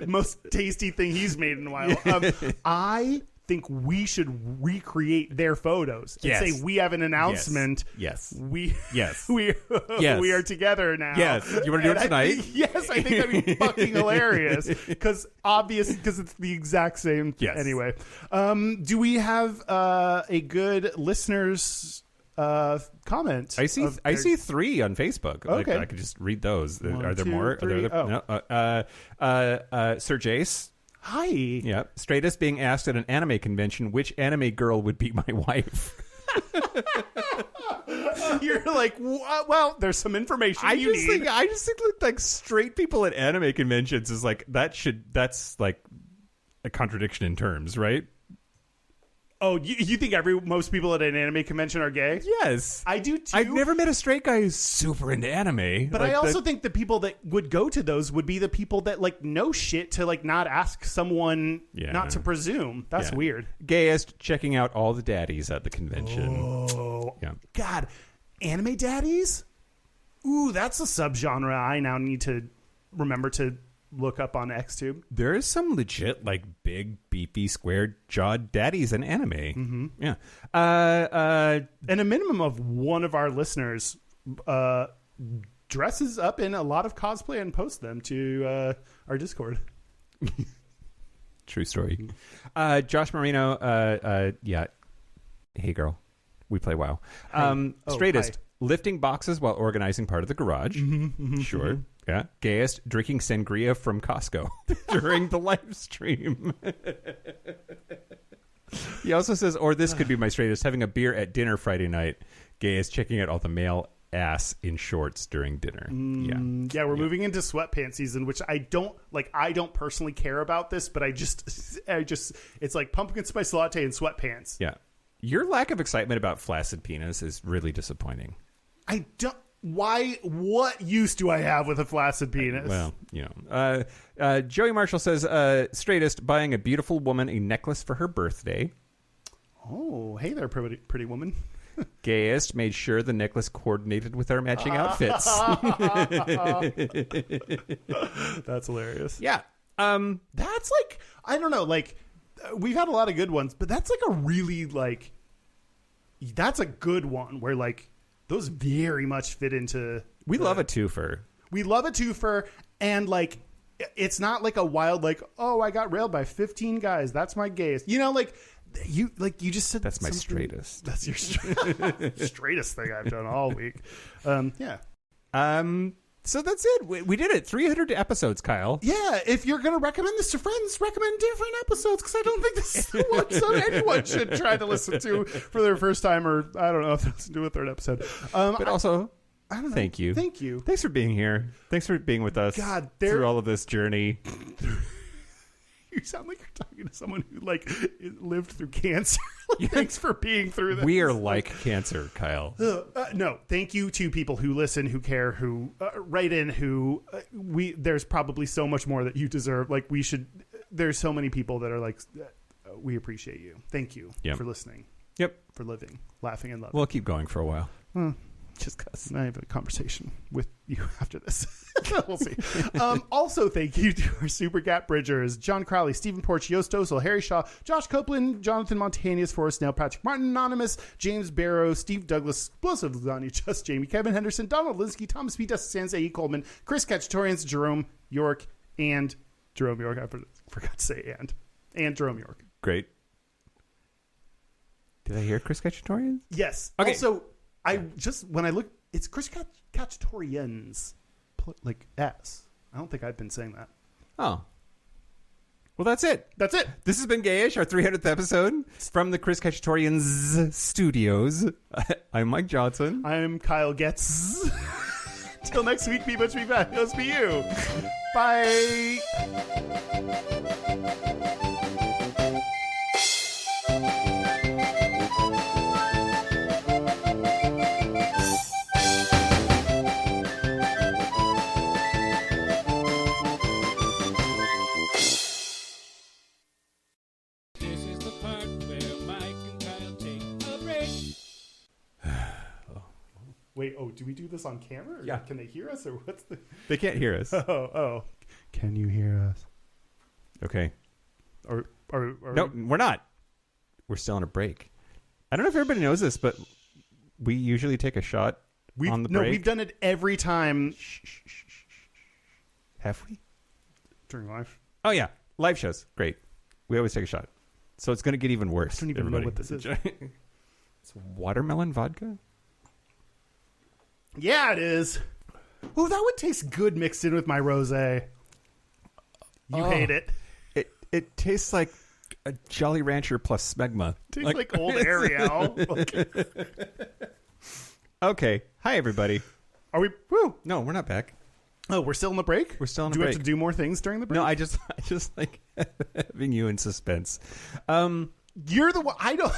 Most tasty thing he's made in a while. I think we should recreate their photos and say we have an announcement. Yes. We Yes. we Yes. we are together now. Yes. You want to do it tonight? Yes, I think that'd be fucking hilarious because it's the exact same. Yes. Anyway, do we have a good listeners comment? I see 3 on Facebook. Okay. Like, I could just read those. One, Are there two, more? three. Sir Jace. Hi. Yeah. Straightest being asked at an anime convention which anime girl would be my wife. You're like, well, there's some information I you need. just think like straight people at anime conventions is like that's like a contradiction in terms, right? Oh, you think most people at an anime convention are gay? Yes. I do too. I've never met a straight guy who's super into anime. But I also think the people that would go to those would be the people that like know shit to like not ask someone not to presume. That's weird. Gayest checking out all the daddies at the convention. Oh, Yeah. God. Anime daddies? Ooh, that's a subgenre I now need to remember to look up on XTube. There is some legit, like, big, beefy, square-jawed daddies in anime. Mm-hmm. Yeah. And a minimum of one of our listeners dresses up in a lot of cosplay and posts them to our Discord. True story. Josh Marino, yeah. Hey, girl. We play WoW. Straightest, hi. lifting boxes while organizing part of the garage. Sure. Yeah. Gayest, drinking sangria from Costco during the live stream. He also says, or this could be my straightest, having a beer at dinner Friday night. Gayest, checking out all the male ass in shorts during dinner. Yeah, we're moving into sweatpants season, which I don't personally care about this, but I just it's like pumpkin spice latte and sweatpants. Yeah. Your lack of excitement about flaccid penis is really disappointing. I don't. Why? What use do I have with a flaccid penis? Well, you know. Joey Marshall says, straightest, buying a beautiful woman a necklace for her birthday. Oh, hey there, pretty woman. Gayest, made sure the necklace coordinated with our matching outfits. That's hilarious. Yeah. That's like, I don't know, like, we've had a lot of good ones, but that's like a really, like, that's a good one where, like, those very much fit into... We love a twofer. We love a twofer, and, like, it's not like a wild, like, oh, I got railed by 15 guys. That's my gayest. You know, like, you just said... That's my straightest. That's your straightest thing I've done all week. Yeah. So that's it. We did it. 300 episodes, Kyle. Yeah, if you're going to recommend this to friends, recommend different episodes, because I don't think this is the one so anyone should try to listen to for their first time, or I don't know if they'll listen to a third episode. But also, I don't know. Thank you. Thank you. Thanks for being here. Thanks for being with us through all of this journey. You sound like you're talking to someone who, like, lived through cancer. Thanks for being through this. We are like cancer, Kyle. No, thank you to people who listen, who care, who write in, who there's probably so much more that you deserve. Like, there's so many people that are like, we appreciate you. Thank you for listening. Yep. For living, laughing, and loving. We'll keep going for a while. Just because I have a conversation with you after this. We'll see. Also, thank you to our Super Cat Bridgers, John Crowley, Stephen Porch, Yost Osel, Harry Shaw, Josh Copeland, Jonathan Montanius, Forrest Snail, Patrick Martin, Anonymous, James Barrow, Steve Douglas, Explosive Lasagna, Just Jamie, Kevin Henderson, Donald Linsky, Thomas P. Dustin Sands, A.E. Coleman, Chris Cacciatorians, Jerome York, and Jerome York. I forgot to say and Jerome York. Great. Did I hear Chris Cacciatorians? Yes. Okay. Also, when I look, it's Chris Cacciatorians, like S. I don't think I've been saying that. Oh. Well, that's it. That's it. This has been Gayish, our 300th episode from the Chris Cacciatorians studios. I'm Mike Johnson. I'm Kyle Getz. Till next week, be much, be bad. Let's be you. Bye. Wait, do we do this on camera? Or yeah. Can they hear us, or what's the... They can't hear us. Oh. Can you hear us? Okay. Or no, we're not. We're still on a break. I don't know if everybody knows this, but we usually take a shot on the break. No, we've done it every time. Have we? During live. Oh, yeah. Live shows. Great. We always take a shot. So it's going to get even worse. I don't even know what this is. It's watermelon vodka? Yeah, it is. Oh, that would taste good mixed in with my rosé. You hate it. It tastes like a Jolly Rancher plus smegma. Tastes like old Ariel. Okay. Hi, everybody. Are we? Woo. No, we're not back. Oh, we're still in the break? We're still in the break. Do we break. have to do more things during the break? No, I just like having you in suspense. You're the one. I don't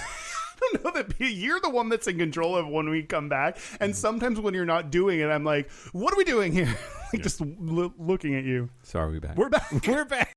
know that you're the one that's in control of when we come back. And sometimes when you're not doing it, I'm like, what are we doing here? Just looking at you. So are we back? We're back. We're back.